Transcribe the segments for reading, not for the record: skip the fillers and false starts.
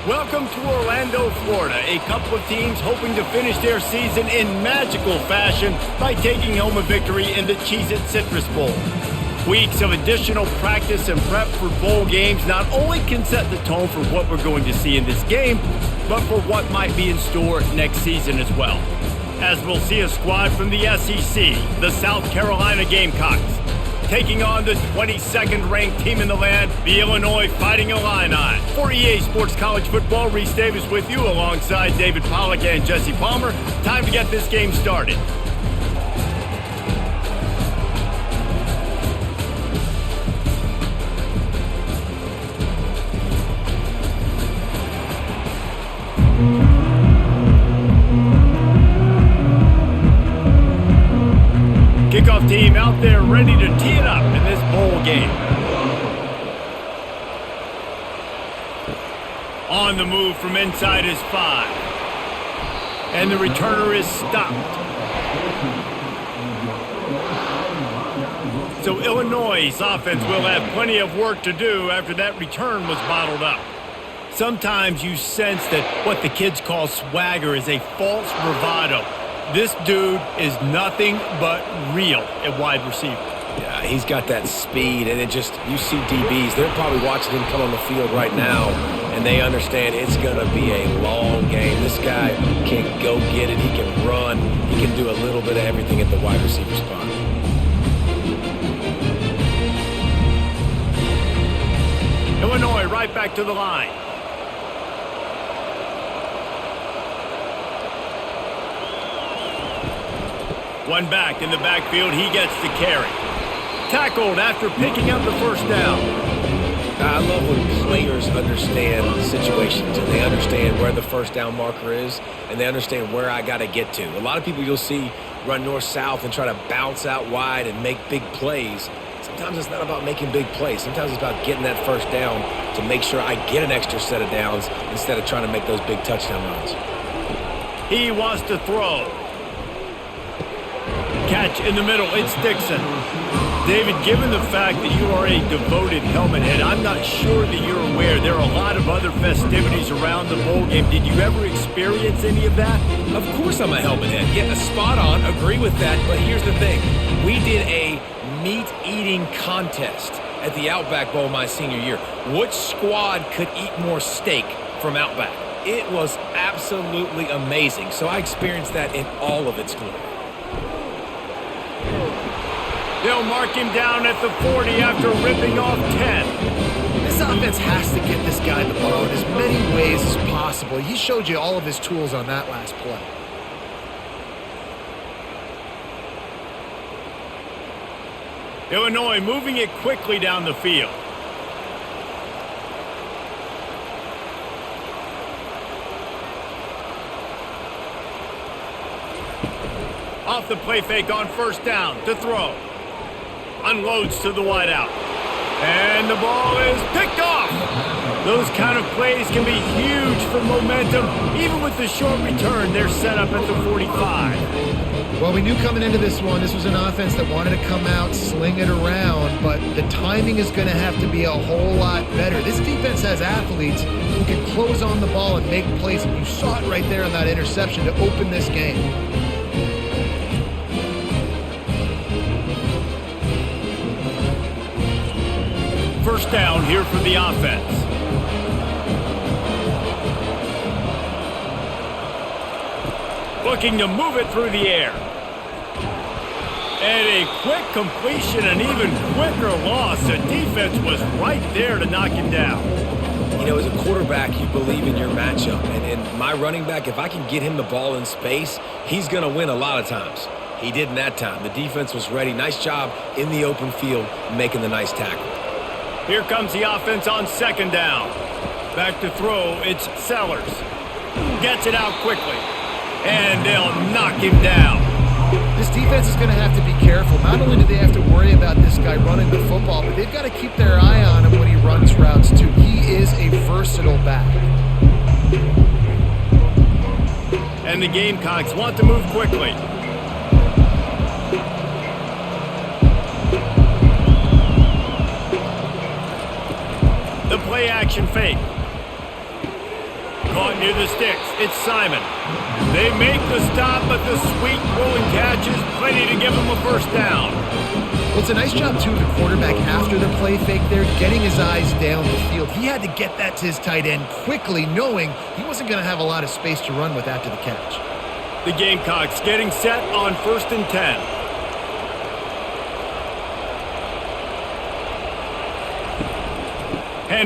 Welcome to Orlando, Florida, a couple of teams hoping to finish their season in magical fashion by taking home a victory in the Cheez-It Citrus Bowl. Weeks of additional practice and prep for bowl games not only can set the tone for what we're going to see in this game, but for what might be in store next season as well. As we'll see a squad from the SEC, the South Carolina Gamecocks, taking on the 22nd ranked team in the land, the Illinois Fighting Illini. For EA Sports College Football, Reese Davis with you alongside David Pollack and Jesse Palmer. Time to get this game started. Kickoff team out there ready to tee it up in this bowl game. On the move from inside his 5. And the returner is stopped. So Illinois' offense will have plenty of work to do after that return was bottled up. Sometimes you sense that what the kids call swagger is a false bravado. This dude is nothing but real at wide receiver. Yeah, he's got that speed, and you see DBs, they're probably watching him come on the field right now, and they understand it's going to be a long game. This guy can go get it, he can run, he can do a little bit of everything at the wide receiver spot. Illinois right back to the line. One back in the backfield, he gets the carry. Tackled after picking up the first down. I love when players understand situations and they understand where the first down marker is and they understand where I got to get to. A lot of people you'll see run north-south and try to bounce out wide and make big plays. Sometimes it's not about making big plays. Sometimes it's about getting that first down to make sure I get an extra set of downs instead of trying to make those big touchdown runs. He wants to throw. Catch in the middle, it's Dixon. David, given the fact that you are a devoted helmet head, I'm not sure that you're aware there are a lot of other festivities around the bowl game. Did you ever experience any of that? Of course I'm a helmet head. Yeah, spot on, agree with that, but here's the thing. We did a meat-eating contest at the Outback Bowl my senior year. Which squad could eat more steak from Outback? It was absolutely amazing, so I experienced that in all of its glory. They'll mark him down at the 40 after ripping off 10. This offense has to get this guy the ball in as many ways as possible. He showed you all of his tools on that last play. Illinois moving it quickly down the field. Off the play fake on first down to throw. Unloads to the wideout. And the ball is picked off. Those kind of plays can be huge for momentum. Even with the short return, they're set up at the 45. Well, we knew coming into this one, this was an offense that wanted to come out, sling it around, but the timing is going to have to be a whole lot better. This defense has athletes who can close on the ball and make plays, and you saw it right there on that interception to open this game. First down here for the offense. Looking to move it through the air. And a quick completion, an even quicker loss. The defense was right there to knock him down. You know, as a quarterback, you believe in your matchup. And my running back, if I can get him the ball in space, he's going to win a lot of times. He didn't that time. The defense was ready. Nice job in the open field making the nice tackle. Here comes the offense on second down. Back to throw, it's Sellers. Gets it out quickly. And they'll knock him down. This defense is going to have to be careful. Not only do they have to worry about this guy running the football, but they've got to keep their eye on him when he runs routes too. He is a versatile back. And the Gamecocks want to move quickly. The play action fake. Caught near the sticks. It's Simon. They make the stop, but the sweet rolling catch is plenty to give them a first down. Well, it's a nice job, too, of the quarterback after the play fake there, getting his eyes down the field. He had to get that to his tight end quickly, knowing he wasn't going to have a lot of space to run with after the catch. The Gamecocks getting set on 1st and 10.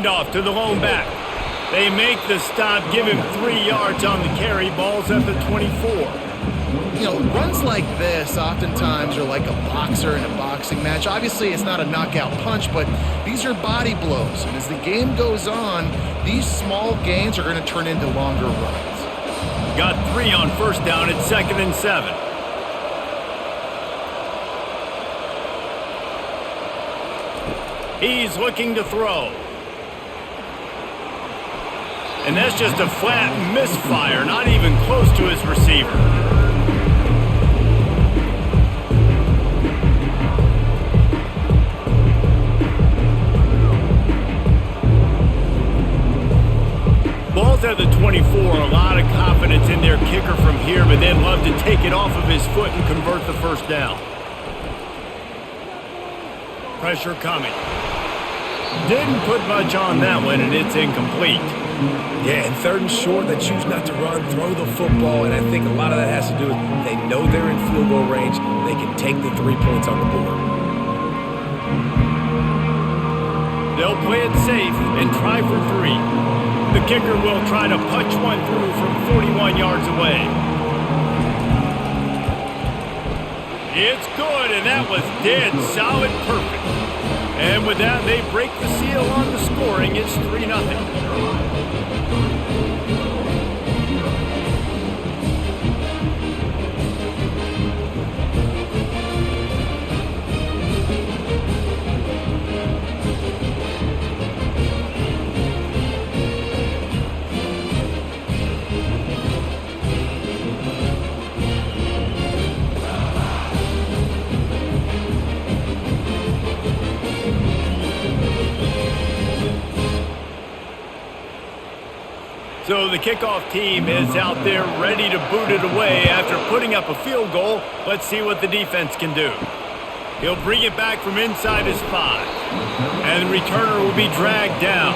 Handoff to the lone back. They make the stop, give him 3 yards on the carry. Ball's at the 24. You know, runs like this oftentimes are like a boxer in a boxing match. Obviously, it's not a knockout punch, but these are body blows. And as the game goes on, these small gains are going to turn into longer runs. Got 3 on first down at 2nd and 7. He's looking to throw. And that's just a flat misfire, not even close to his receiver. Ball's at the 24. A lot of confidence in their kicker from here, but they'd love to take it off of his foot and convert the first down. Pressure coming. Didn't put much on that one, and it's incomplete. Yeah, and 3rd and short, they choose not to run, throw the football, and I think a lot of that has to do with they know they're in field goal range. They can take the 3 points on the board. They'll play it safe and try for 3. The kicker will try to punch one through from 41 yards away. It's good, and that was dead solid perfect. And with that, they break the seal on the scoring. It's 3-0. So the kickoff team is out there ready to boot it away after putting up a field goal. Let's see what the defense can do. He'll bring it back from inside his 5. And the returner will be dragged down.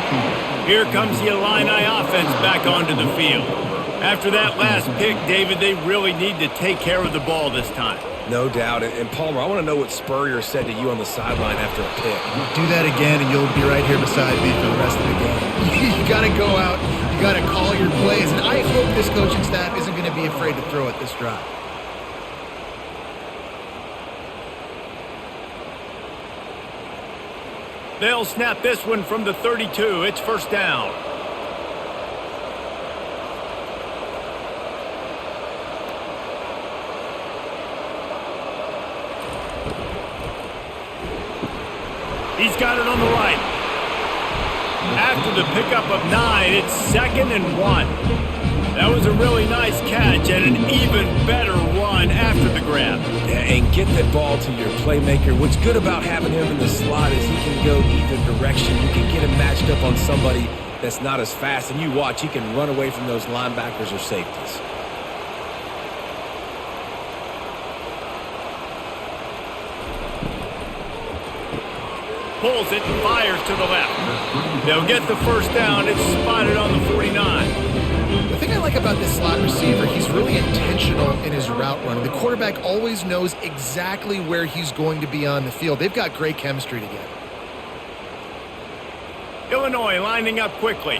Here comes the Illini offense back onto the field. After that last pick, David, they really need to take care of the ball this time. No doubt. And Palmer, I want to know what Spurrier said to you on the sideline after a pick. Do that again, and you'll be right here beside me for the rest of the game. You got to go out. You got to call your plays. And I hope this coaching staff isn't going to be afraid to throw at this drive. They'll snap this one from the 32. It's first down. He's got it on the right. After the pickup of 9, it's 2nd and 1. That was a really nice catch and an even better run after the grab. Yeah, and get the ball to your playmaker. What's good about having him in the slot is he can go either direction. You can get him matched up on somebody that's not as fast, and you watch, he can run away from those linebackers or safeties. Pulls it and fires to the left. They'll get the first down. It's spotted on the 49. The thing I like about this slot receiver, he's really intentional in his route running. The quarterback always knows exactly where he's going to be on the field. They've got great chemistry together. Illinois lining up quickly.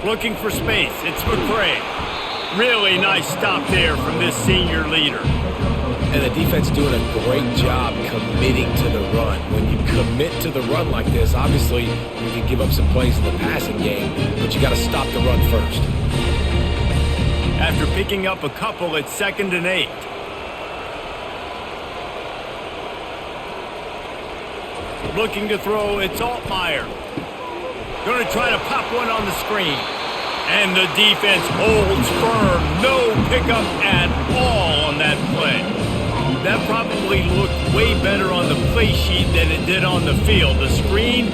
Looking for space. It's McCray. Really nice stop there from this senior leader. And the defense doing a great job committing to the run. When you commit to the run like this, obviously you can give up some plays in the passing game, but you got to stop the run first. After picking up a couple, it's 2nd and 8. Looking to throw, it's Altmaier. Going to try to pop one on the screen. And the defense holds firm. No pickup at all on that play. That probably looked way better on the play sheet than it did on the field. The screen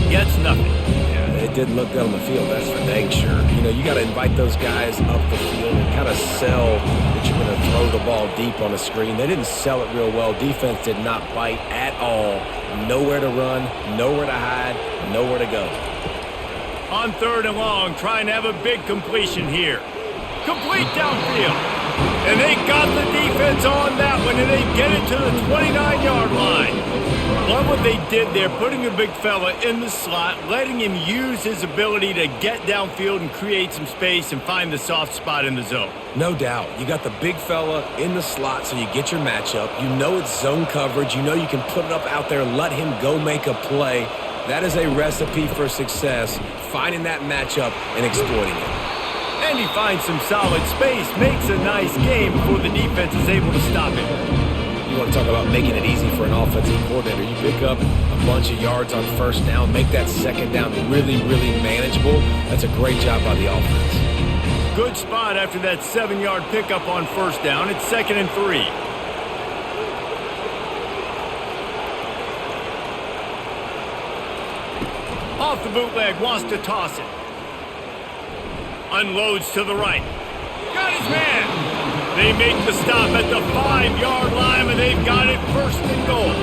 gets nothing. Yeah, it didn't look good on the field, that's for dang sure. You know, you got to invite those guys up the field and kind of sell that you're going to throw the ball deep on the screen. They didn't sell it real well. Defense did not bite at all. Nowhere to run, nowhere to hide, nowhere to go. On 3rd and long, trying to have a big completion here. Complete downfield. And they got the defense on that one, and they get it to the 29-yard line. Love what they did there, putting a big fella in the slot, letting him use his ability to get downfield and create some space and find the soft spot in the zone. No doubt. You got the big fella in the slot, so you get your matchup. You know it's zone coverage. You know you can put it up out there, let him go make a play. That is a recipe for success, finding that matchup and exploiting it. And he finds some solid space, makes a nice game before the defense is able to stop him. You want to talk about making it easy for an offensive coordinator. You pick up a bunch of yards on 1st down, make that 2nd down really, really manageable. That's a great job by the offense. Good spot after that 7-yard pickup on 1st down. It's 2nd and 3. Off the bootleg, wants to toss it. Unloads to the right. Got his man. They make the stop at the 5-yard line, and they've got it 1st and goal.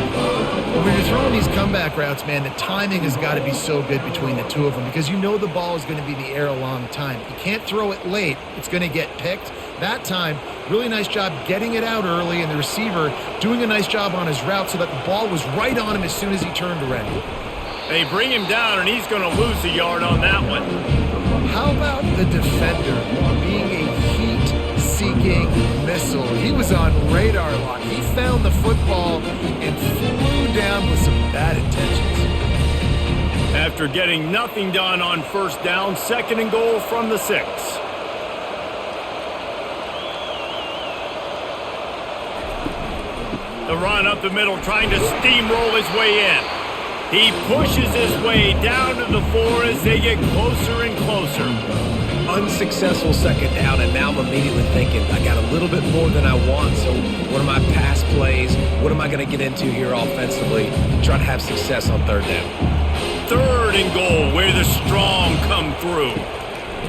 When you're throwing these comeback routes, man, the timing has got to be so good between the two of them because you know the ball is going to be in the air a long time. You can't throw it late. It's going to get picked. That time, really nice job getting it out early, and the receiver doing a nice job on his route so that the ball was right on him as soon as he turned around. They bring him down, and he's going to lose a yard on that one. How about the defender being a heat-seeking missile? He was on radar lock. He found the football and flew down with some bad intentions. After getting nothing done on 1st down, 2nd and goal from the 6. The run up the middle, trying to steamroll his way in. He pushes his way down to the 4 as they get closer and closer. Unsuccessful 2nd down, and now I'm immediately thinking, I got a little bit more than I want, so what are my pass plays? What am I going to get into here offensively to try to have success on 3rd down? 3rd and goal, where the strong come through.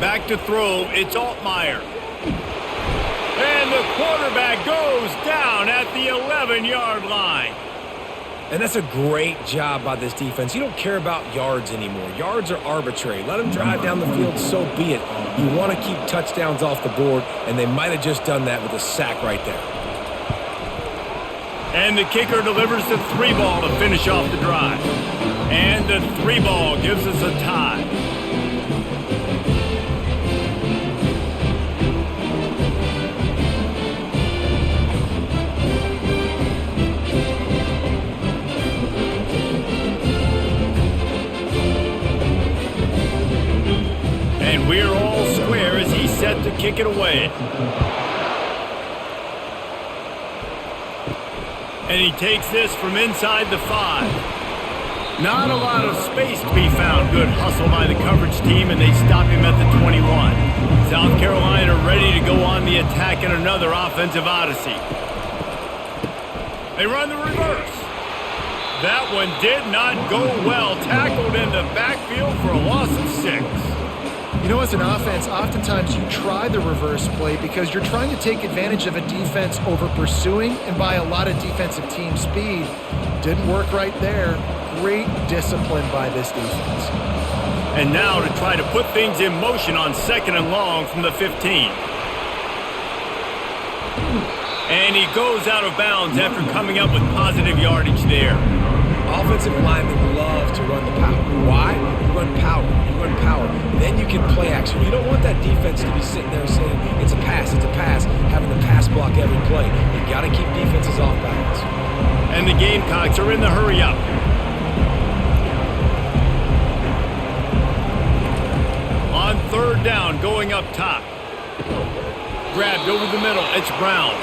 Back to throw, it's Altmaier. And the quarterback goes down at the 11-yard line. And that's a great job by this defense. You don't care about yards anymore. Yards are arbitrary. Let them drive down the field, so be it. You want to keep touchdowns off the board, and they might have just done that with a sack right there. And the kicker delivers the 3-ball to finish off the drive. And the 3-ball gives us a tie. And we're all square as he's set to kick it away. And he takes this from inside the 5. Not a lot of space to be found. Good hustle by the coverage team, and they stop him at the 21. South Carolina ready to go on the attack in another offensive odyssey. They run the reverse. That one did not go well. Tackled in the backfield for a loss of 6. You know, as an offense, oftentimes you try the reverse play because you're trying to take advantage of a defense over pursuing and by a lot of defensive team speed. Didn't work right there. Great discipline by this defense. And now to try to put things in motion on 2nd and long from the 15. And he goes out of bounds after coming up with positive yardage there. Offensive linemen love to run the power. Why? You run power. You run power. Then you can play action. You don't want that defense to be sitting there saying, it's a pass, having to pass block every play. You got to keep defenses off balance. And the Gamecocks are in the hurry up. On 3rd down, going up top. Grabbed over the middle, it's Brown.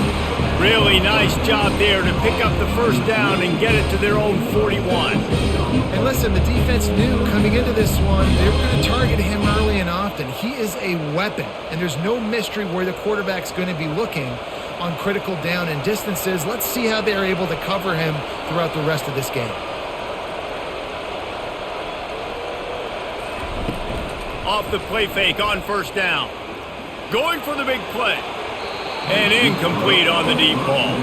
Really nice job there to pick up the first down and get it to their own 41. And listen, the defense knew coming into this one, they were going to target him early and often. He is a weapon, and there's no mystery where the quarterback's going to be looking on critical down and distances. Let's see how they're able to cover him throughout the rest of this game. Off the play fake on first down. Going for the big play. And incomplete on the deep ball.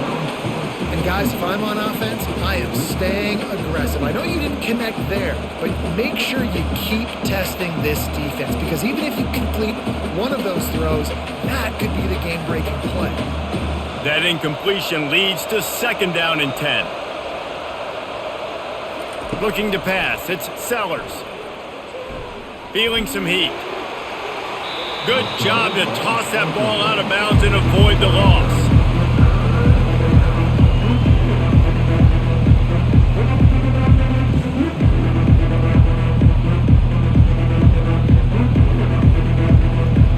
And guys, if I'm on offense, I am staying aggressive. I know you didn't connect there, but make sure you keep testing this defense, because even if you complete one of those throws, that could be the game-breaking play. That incompletion leads to second down and 10. Looking to pass, it's Sellers. Feeling some heat. Good job to toss that ball out of bounds and avoid the loss.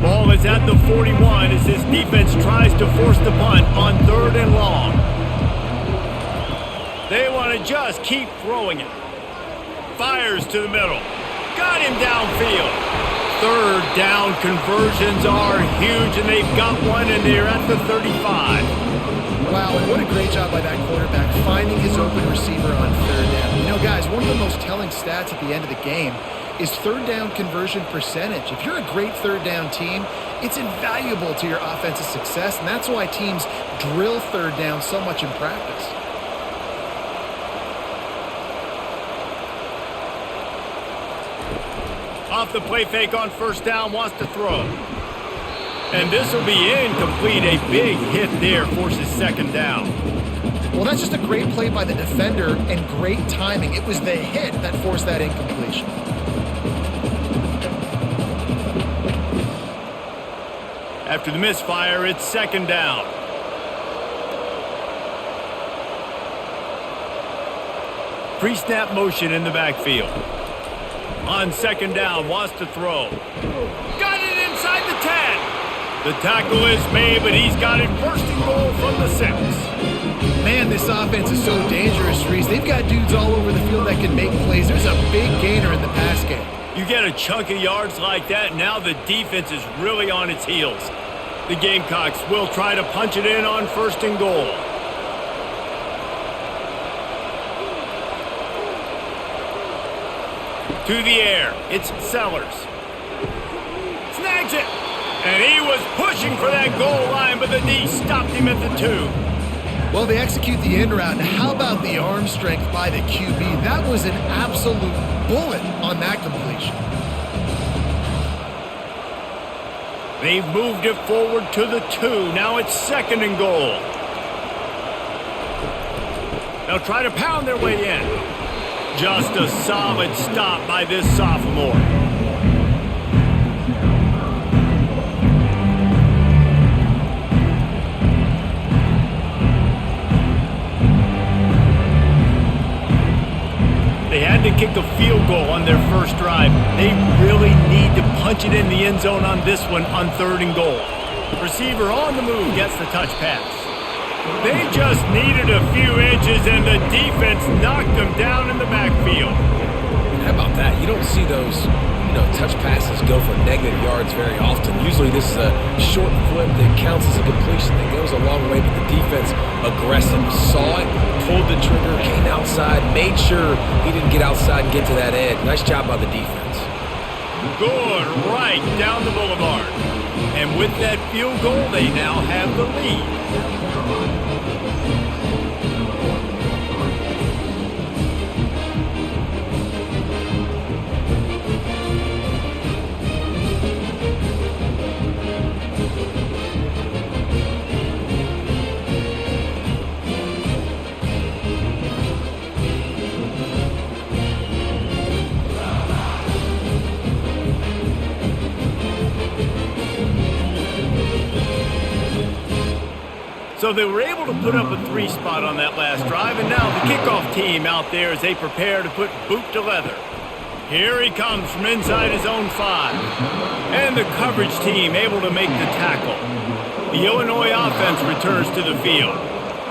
Ball is at the 41 as this defense tries to force the punt on 3rd and long. They want to just keep throwing it. Fires to the middle. Got him downfield. 3rd down conversions are huge, and they've got one, and they're at the 35. Wow, and what a great job by that quarterback finding his open receiver on 3rd down. You know, guys, one of the most telling stats at the end of the game is 3rd down conversion percentage. If you're a great 3rd down team, it's invaluable to your offensive success, and that's why teams drill 3rd down so much in practice. Off the play fake on first down, wants to throw. And this will be incomplete. A big hit there forces second down. Well, that's just a great play by the defender and great timing. It was the hit that forced that incompletion. After the misfire, it's second down. Pre-snap motion in the backfield. On second down, wants to throw. Got it inside the 10. The tackle is made, but he's got it first and goal from the 6. Man, this offense is so dangerous, Reese. They've got dudes all over the field that can make plays. There's a big gainer in the pass game. You get a chunk of yards like that, now the defense is really on its heels. The Gamecocks will try to punch it in on first and goal. To the air, it's Sellers. Snags it! And he was pushing for that goal line, but the D stopped him at the 2. Well, they execute the end route. Now, how about the arm strength by the QB? That was an absolute bullet on that completion. They've moved it forward to the 2. Now it's second and goal. They'll try to pound their way in. Just a solid stop by this sophomore. They had to kick a field goal on their first drive. They really need to punch it in the end zone on this one on 3rd and goal. Receiver on the move gets the touch pass. They just needed a few inches, and the defense knocked them down in the backfield. How about that? You don't see those, touch passes go for negative yards very often. Usually this is a short flip that counts as a completion that goes a long way, but the defense aggressive. Saw it, pulled the trigger, came outside, made sure he didn't get outside and get to that edge. Nice job by the defense. Good, right down the boulevard. And with that field goal, they now have the lead. So they were able to put up a 3 spot on that last drive, and now the kickoff team out there as they prepare to put boot to leather. Here he comes from inside his own 5. And the coverage team able to make the tackle. The Illinois offense returns to the field.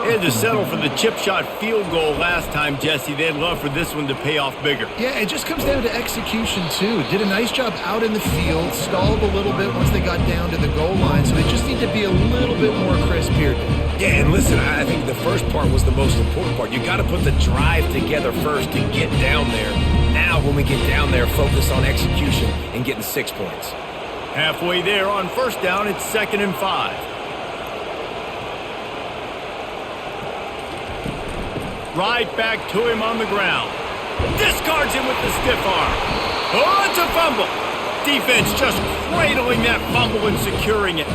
They had to settle for the chip shot field goal last time, Jesse. They'd love for this one to pay off bigger. Yeah, it just comes down to execution, too. Did a nice job out in the field, stalled a little bit once they got down to the goal line, so they just need to be a little bit more crisp here. Yeah, and listen, I think the first part was the most important part. You got to put the drive together first to get down there. Now, when we get down there, focus on execution and getting 6 points. Halfway there on first down, it's 2nd and 5. Right back to him on the ground. Discards him with the stiff arm. Oh, it's a fumble. Defense just cradling that fumble and securing it.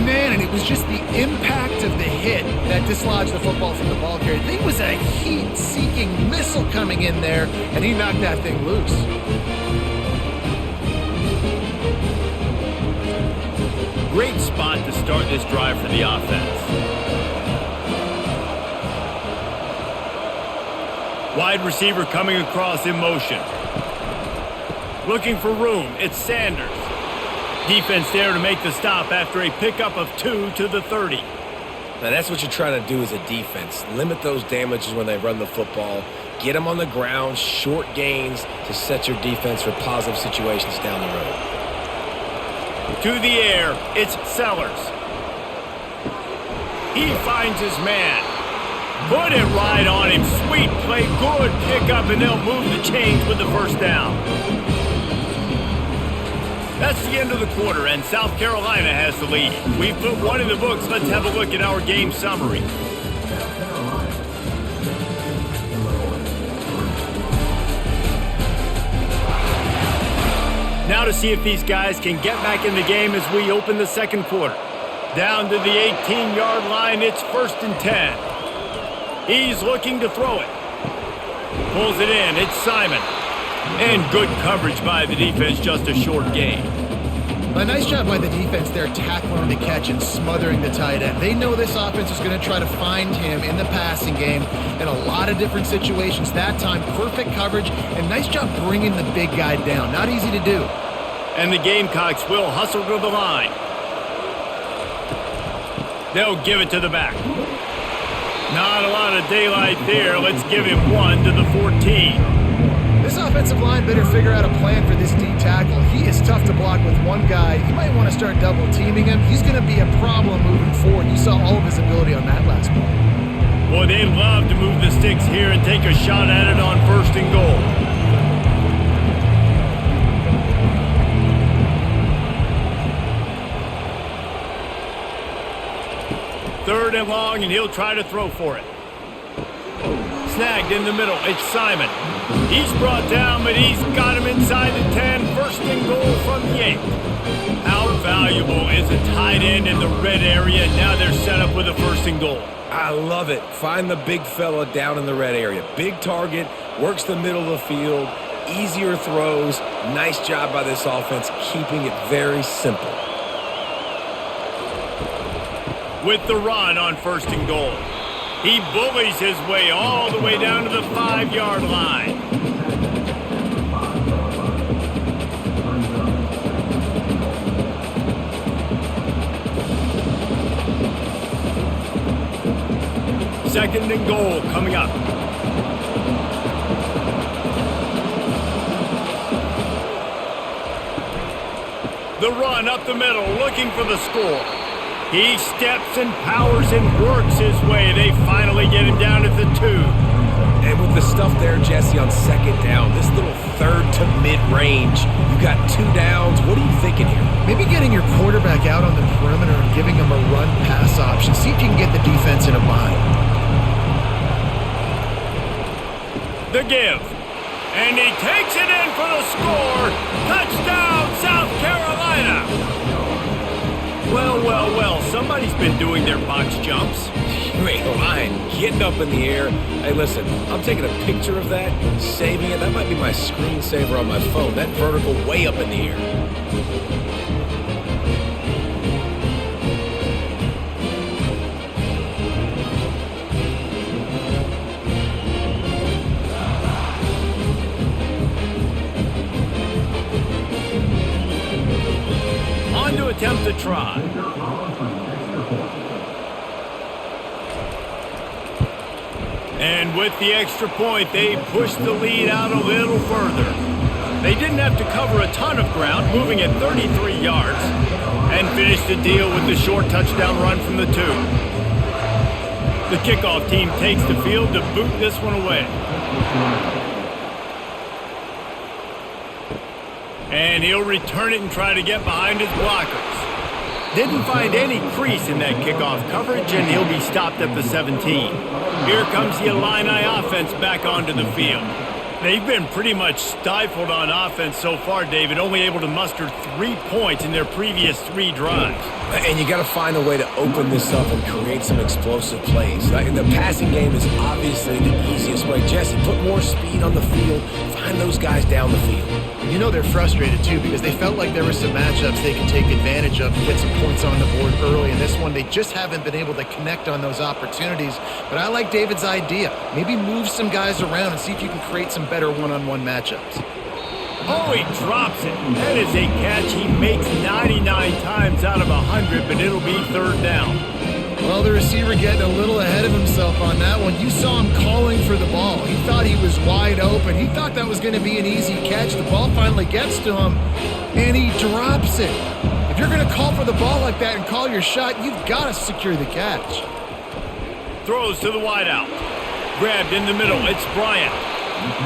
Man, and it was just the impact of the hit that dislodged the football from the ball carrier. I think it was a heat-seeking missile coming in there, and he knocked that thing loose. Great spot to start this drive for the offense. Wide receiver coming across in motion. Looking for room, it's Sanders. Defense there to make the stop after a pickup of 2 to the 30. Now that's what you're trying to do as a defense. Limit those damages when they run the football. Get them on the ground, short gains to set your defense for positive situations down the road. To the air, it's Sellers. He finds his man. Put it right on him. Sweet play, good pickup, and they'll move the chains with the first down. That's the end of the quarter, and South Carolina has the lead. We've put one in the books. Let's have a look at our game summary. Now to see if these guys can get back in the game as we open the second quarter. Down to the 18-yard line, it's 1st and 10. He's looking to throw it. Pulls it in. It's Simon. And good coverage by the defense, just a short gain. A nice job by the defense there, tackling the catch and smothering the tight end. They know this offense is going to try to find him in the passing game in a lot of different situations. That time, perfect coverage, and nice job bringing the big guy down. Not easy to do. And the Gamecocks will hustle to the line. They'll give it to the back. Not a lot of daylight there. Let's give him 1 to the 14. This offensive line better figure out a plan for this D tackle. He is tough to block with one guy. You might want to start double teaming him. He's going to be a problem moving forward. You saw all of his ability on that last play. Boy, they'd love to move the sticks here and take a shot at it on 1st and goal. 3rd and long, and he'll try to throw for it. Snagged in the middle. It's Simon. He's brought down, but he's got him inside the 10. 1st and goal from the 8. How valuable is a tight end in the red area? Now they're set up with a 1st and goal. I love it. Find the big fella down in the red area. Big target, works the middle of the field, easier throws. Nice job by this offense, keeping it very simple. With the run on 1st and goal. He bullies his way all the way down to the 5-yard line. Second and goal coming up. The run up the middle, looking for the score. He steps and powers and works his way. They finally get him down at the 2. And with the stuff there, Jesse, on 2nd down, this little 3rd to mid-range, you got 2 downs. What are you thinking here? Maybe getting your quarterback out on the perimeter and giving him a run-pass option. See if you can get the defense in a bind. The give. And he takes it in for the score. Touchdown, South Carolina. Well, somebody's been doing their box jumps. You ain't lying. Getting up in the air. Hey, listen, I'm taking a picture of that, saving it. That might be my screensaver on my phone. That vertical way up in the air. On to attempt to try. And with the extra point, they pushed the lead out a little further. They didn't have to cover a ton of ground, moving at 33 yards, and finished the deal with the short touchdown run from the 2. The kickoff team takes the field to boot this one away. And he'll return it and try to get behind his blockers. Didn't find any crease in that kickoff coverage, and he'll be stopped at the 17. Here comes the Illini offense back onto the field. They've been pretty much stifled on offense so far, David, only able to muster 3 points in their previous 3 drives. And you got to find a way to open this up and create some explosive plays. The passing game is obviously the easiest way. Jesse, put more speed on the field. Find those guys down the field. You know they're frustrated, too, because they felt like there were some matchups they could take advantage of to get some points on the board early. In this one, they just haven't been able to connect on those opportunities. But I like David's idea. Maybe move some guys around and see if you can create some better one-on-one matchups. Oh, he drops it. That is a catch he makes 99 times out of 100, but it'll be 3rd down. Well, the receiver getting a little ahead of himself on that one. You saw him calling for the ball. He thought he was wide open. He thought that was going to be an easy catch. The ball finally gets to him, and he drops it. If you're going to call for the ball like that and call your shot, you've got to secure the catch. Throws to the wideout. Grabbed in the middle. It's Bryant.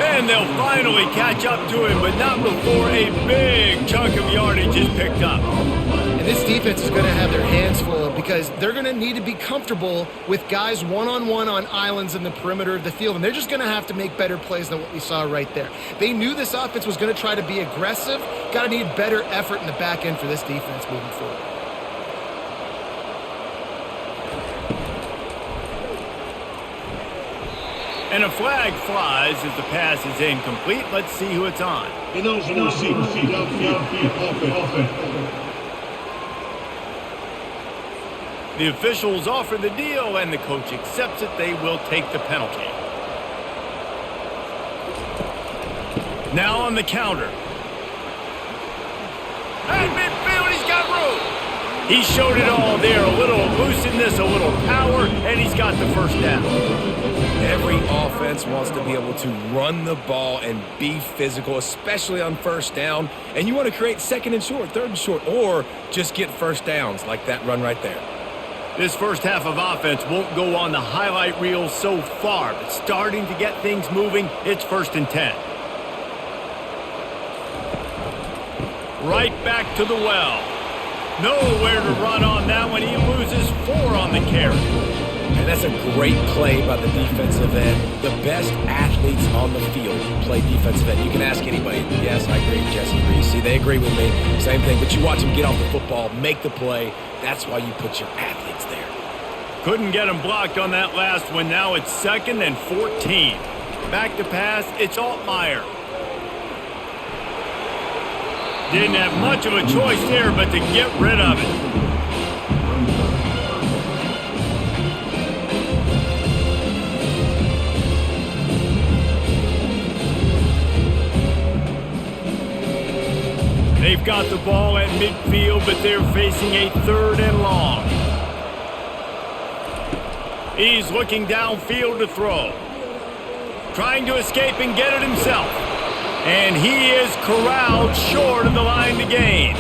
And they'll finally catch up to him, but not before a big chunk of yardage is picked up. And this defense is going to have their hands full because they're going to need to be comfortable with guys one-on-one on islands in the perimeter of the field, and they're just going to have to make better plays than what we saw right there. They knew this offense was going to try to be aggressive. Got to need better effort in the back end for this defense moving forward. And a flag flies as the pass is incomplete. Let's see who it's on. The officials offer the deal, and the coach accepts it. They will take the penalty. Now on the counter. At midfield, he's got room. He showed it all there. A little elusiveness, a little power, and he's got the 1st down. Every offense wants to be able to run the ball and be physical, especially on 1st down. And you want to create 2nd and short, 3rd and short, or just get 1st downs like that run right there. This first half of offense won't go on the highlight reel so far, but starting to get things moving, it's 1st and 10. Right back to the well. Nowhere to run on that one. He loses 4 on the carry. And that's a great play by the defensive end. The best athletes on the field play defensive end. You can ask anybody. Yes, I agree. Jesse agrees. See, they agree with me. Same thing. But you watch them get off the football, make the play. That's why you put your athletes there. Couldn't get him blocked on that last one. Now it's 2nd and 14. Back to pass. It's Altmaier. Didn't have much of a choice there, but to get rid of it. They've got the ball at midfield, but they're facing a 3rd and long. He's looking downfield to throw. Trying to escape and get it himself. And he is corralled short of the line to gain.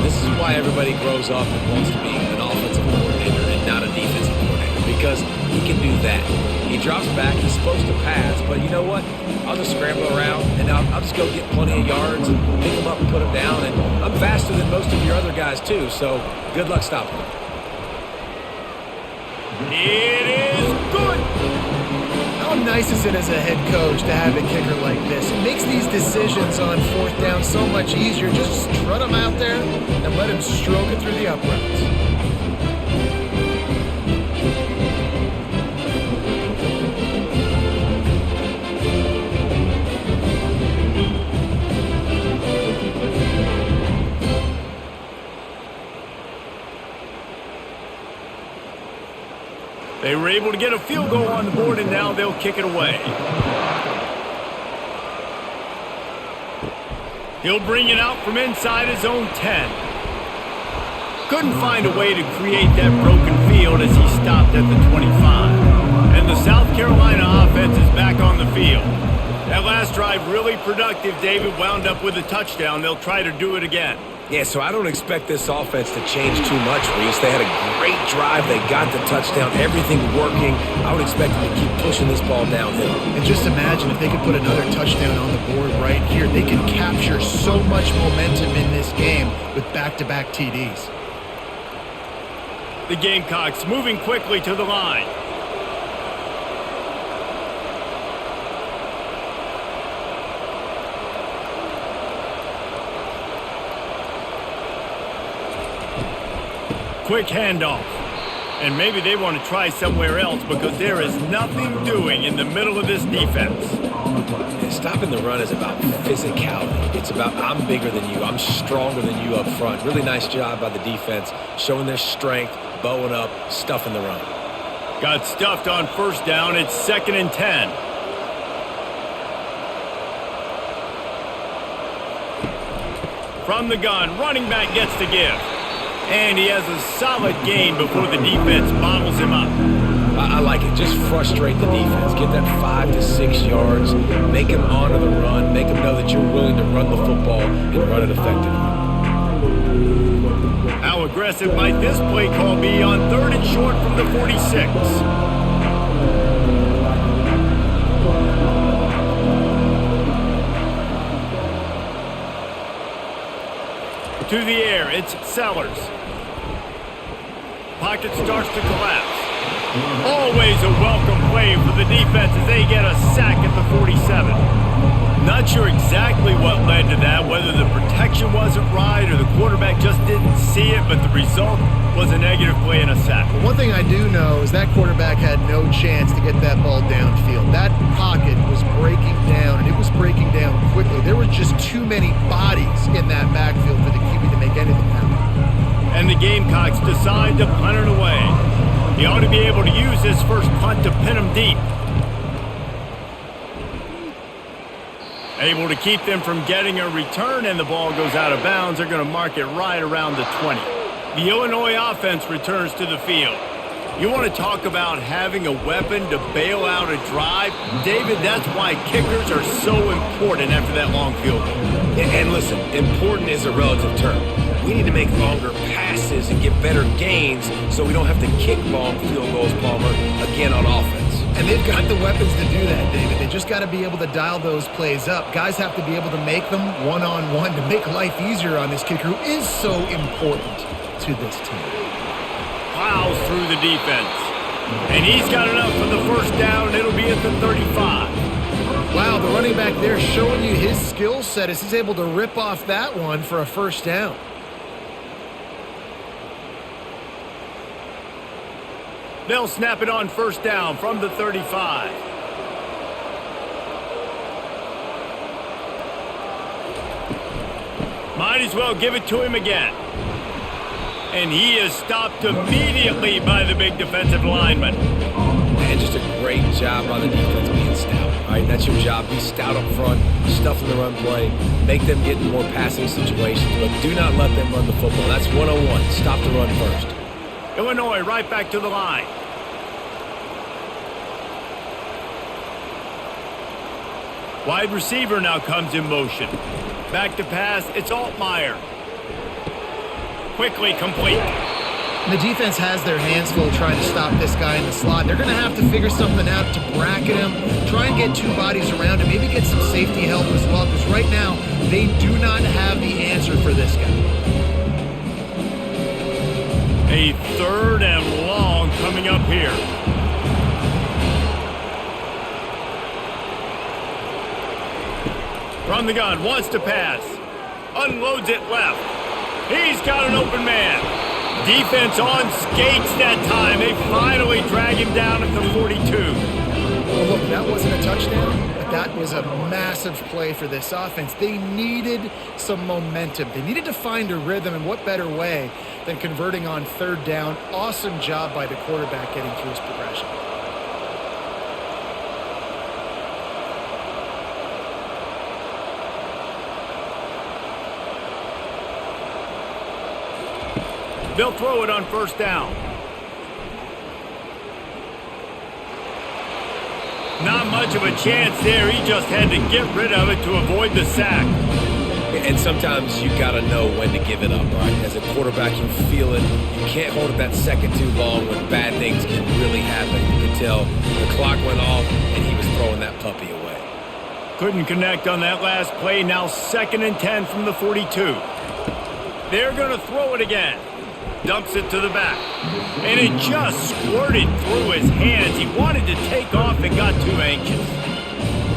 This is why everybody grows up and wants to be an offensive coordinator and not a defensive coordinator, because he can do that. He drops back, he's supposed to pass, but you know what? I'll just scramble around, and I'll just go get plenty of yards and pick him up and put him down. And I'm faster than most of your other guys, too, so good luck stopping him. It is good. How nice is it as a head coach to have a kicker like this? It makes these decisions on 4th down so much easier. Just strut him out there and let him stroke it through the uprights. They were able to get a field goal on the board, and now they'll kick it away. He'll bring it out from inside his own 10. Couldn't find a way to create that broken field as he stopped at the 25. And the South Carolina offense is back on the field. That last drive really productive, David, wound up with a touchdown. They'll try to do it again. Yeah, so I don't expect this offense to change too much, Reese. They had a great drive. They got the touchdown. Everything working. I would expect them to keep pushing this ball downhill. And just imagine if they could put another touchdown on the board right here. They can capture so much momentum in this game with back-to-back TDs. The Gamecocks moving quickly to the line. Quick handoff. And maybe they want to try somewhere else because there is nothing doing in the middle of this defense. And stopping the run is about physicality. It's about I'm bigger than you. I'm stronger than you up front. Really nice job by the defense, showing their strength, bowing up, stuffing the run. Got stuffed on first down. It's 2nd and 10. From the gun, running back gets to give. And he has a solid gain before the defense bottles him up. I like it. Just frustrate the defense. Get that 5 to 6 yards. Make them honor the run. Make them know that you're willing to run the football and run it effectively. How aggressive might this play call be on 3rd and short from the 46? To the air, it's Sellers. Pocket starts to collapse. Always a welcome play for the defense as they get a sack at the 47. Not sure exactly what led to that, whether the protection wasn't right or the quarterback just didn't see it, but the result was a negative play and a sack. Well, one thing I do know is that quarterback had no chance to get that ball downfield. That pocket was breaking down, and it was breaking down quickly. There were just too many bodies in that backfield for the QB to make anything happen. And the Gamecocks decide to punt it away. He ought to be able to use his first punt to pin him deep. Able to keep them from getting a return, and the ball goes out of bounds. They're going to mark it right around the 20. The Illinois offense returns to the field. You want to talk about having a weapon to bail out a drive? David, that's why kickers are so important after that long field goal. And listen, important is a relative term. We need to make longer passes and get better gains so we don't have to kick long field goals, Palmer, again on offense. And they've got the weapons to do that, David. They just got to be able to dial those plays up. Guys have to be able to make them one-on-one to make life easier on this kicker who is so important to this team. Plows through the defense. And he's got enough for the first down. It'll be at the 35. Wow, the running back there showing you his skill set as he's able to rip off that one for a first down. They'll snap it on first down from the 35. Might as well give it to him again. And he is stopped immediately by the big defensive lineman. And just a great job by the defense being stout. All right, that's your job. Be stout up front, stuff in the run play, make them get in more passing situations, but do not let them run the football. That's 101. Stop the run first. Illinois right back to the line. Wide receiver now comes in motion. Back to pass, it's Altmaier. Quickly complete. The defense has their hands full trying to stop this guy in the slot. They're going to have to figure something out to bracket him, try and get two bodies around him, maybe get some safety help as well, because right now they do not have the answer for this guy. A 3rd and long coming up here. From the gun, wants to pass. Unloads it left. He's got an open man. Defense on skates that time. They finally drag him down at the 42. Well, look, that wasn't a touchdown, but that was a massive play for this offense. They needed some momentum. They needed to find a rhythm, and what better way than converting on 3rd down. Awesome job by the quarterback getting through his progression. They'll throw it on first down. Not much of a chance there. He just had to get rid of it to avoid the sack. And sometimes you got to know when to give it up, right? As a quarterback, you feel it. You can't hold it that second too long when bad things can really happen. You could tell the clock went off, and he was throwing that puppy away. Couldn't connect on that last play. Now 2nd and 10 from the 42. They're going to throw it again. Dumps it to the back. And it just squirted through his hands. He wanted to take off and got too anxious.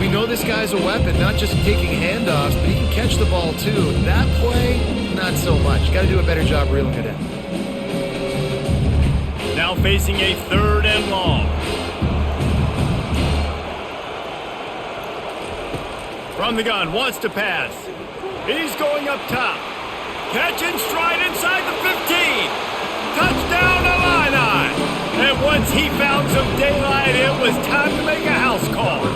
We know this guy's a weapon, not just taking handoffs, but he can catch the ball too. That play, not so much. Got to do a better job reeling it in. Now facing a 3rd and long. From the gun, wants to pass. He's going up top. Catch and stride inside the 15. Touchdown Illini. And once he found some daylight, it was time to make a house call.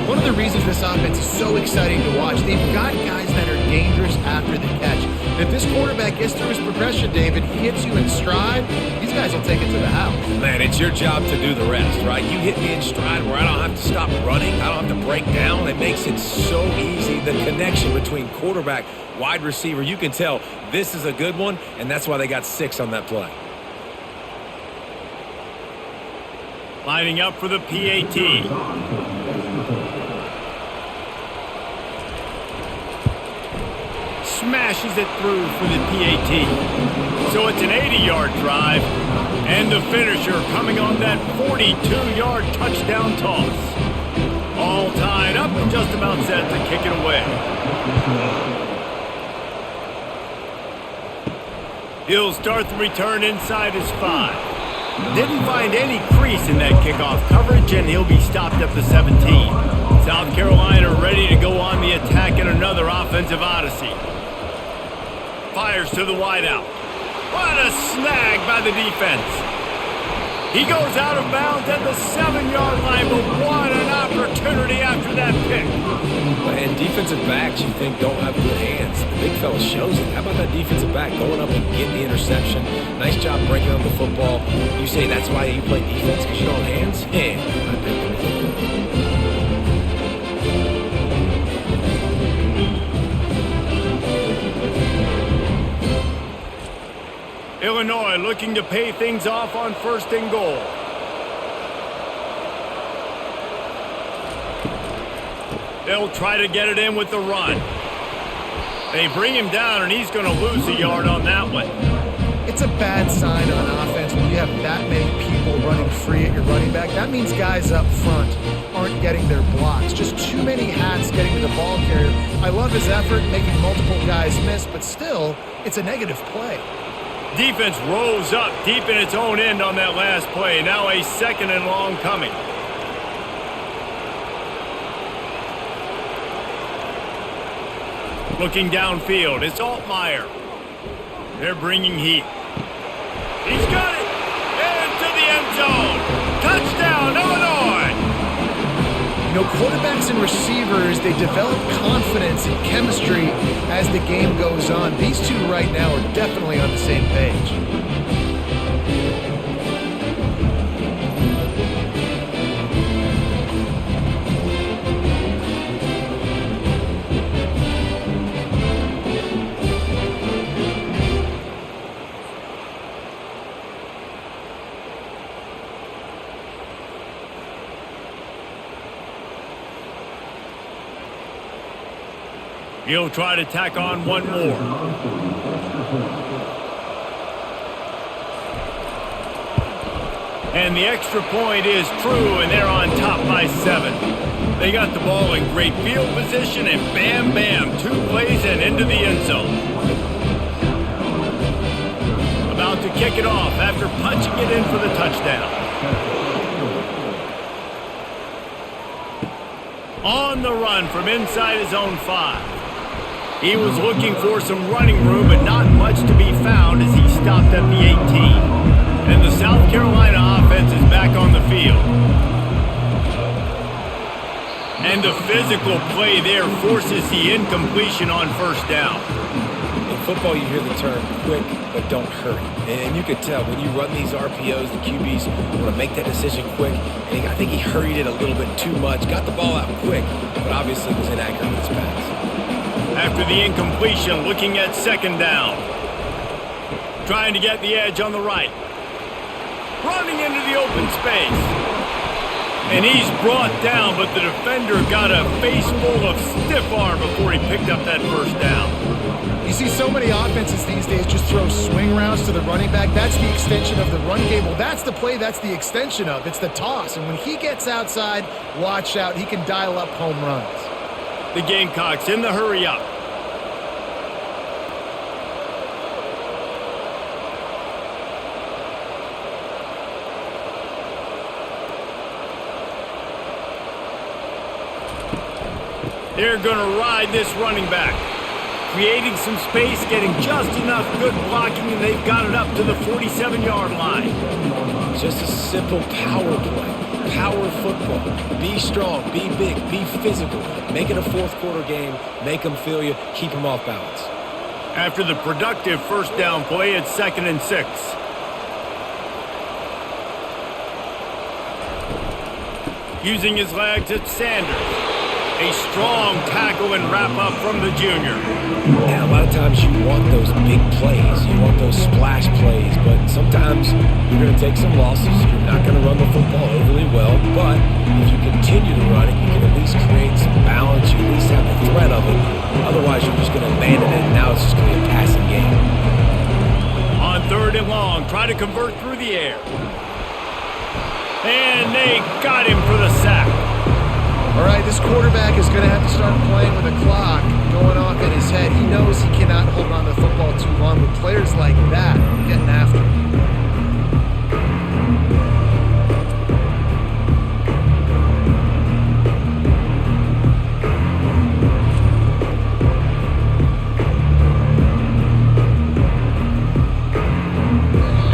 One of the reasons this offense is so exciting to watch, they've got guys that are dangerous after the catch. And if this quarterback gets through his progression, David, he hits you in stride, these guys will take it to the house. Man, it's your job to do the rest, right? You hit me in stride where I don't have to stop running. I don't have to break down. It makes it so easy. The connection between quarterback, wide receiver, you can tell this is a good one, and that's why they got 6 on that play. Lining up for the PAT. Smashes it through for the PAT. So it's an 80-yard drive. And the finisher coming on that 42-yard touchdown toss. All tied up and just about set to kick it away. He'll start the return inside his 5. Didn't find any crease in that kickoff coverage, and he'll be stopped at the 17. South Carolina ready to go on the attack in another offensive odyssey. Fires to the wideout. What a snag by the defense. He goes out of bounds at the 7-yard line, but what an opportunity after that pick. And defensive backs you think don't have good hands. The big fella shows it. How about that defensive back going up and getting the interception? Nice job breaking up the football. You say that's why you play defense because you don't have hands? Yeah, I think. Illinois looking to pay things off on 1st and goal. They'll try to get it in with the run. They bring him down, and he's going to lose a yard on that one. It's a bad sign on offense when you have that many people running free at your running back. That means guys up front aren't getting their blocks. Just too many hats getting to the ball carrier. I love his effort making multiple guys miss, but still, it's a negative play. Defense rose up deep in its own end on that last play. Now a 2nd and long coming. Looking downfield, it's Altmaier. They're bringing heat. He's got it! Into the end zone! Touchdown, Illinois! You know, quarterbacks and receivers, they develop confidence and chemistry as the game goes on. These two right now are definitely on the same page. He'll try to tack on one more. And the extra point is true, and they're on top by 7. They got the ball in great field position, and bam, bam, 2 plays and into the end zone. About to kick it off after punching it in for the touchdown. On the run from inside his own 5. He was looking for some running room, but not much to be found as he stopped at the 18. And the South Carolina offense is back on the field. And the physical play there forces the incompletion on 1st down. football, you hear the term quick, but don't hurry. And you could tell when you run these RPOs, the QBs want to make that decision quick. And I think he hurried it a little bit too much, got the ball out quick, but obviously was inaccurate with his pass. After the incompletion, looking at second down. Trying to get the edge on the right. Running into the open space. And he's brought down, but the defender got a face full of stiff arm before he picked up that first down. You see so many offenses these days just throw swing routes to the running back. That's the extension of the run game. Well, that's the play that's the extension of. It's the toss. And when he gets outside, watch out. He can dial up home runs. The Gamecocks in the hurry up. They're going to ride this running back. Creating some space, getting just enough good blocking, and they've got it up to the 47-yard line. Just a simple power play. Power football. Be strong, be big, be physical. Make it a fourth-quarter game. Make them feel you. Keep them off balance. After the productive first down play, it's 2nd and 6. Using his legs, it's Sanders. A strong tackle and wrap-up from the junior. And a lot of times you want those big plays. You want those splash plays. But sometimes you're going to take some losses. You're not going to run the football overly well. But if you continue to run it, you can at least create some balance. You at least have the threat of it. Otherwise, you're just going to abandon it. And now it's just going to be a passing game. On 3rd and long, try to convert through the air. And they got him for the sack. All right, this quarterback is going to have to start playing with a clock going off in his head. He knows he cannot hold on to the football too long, but players like that are getting after him.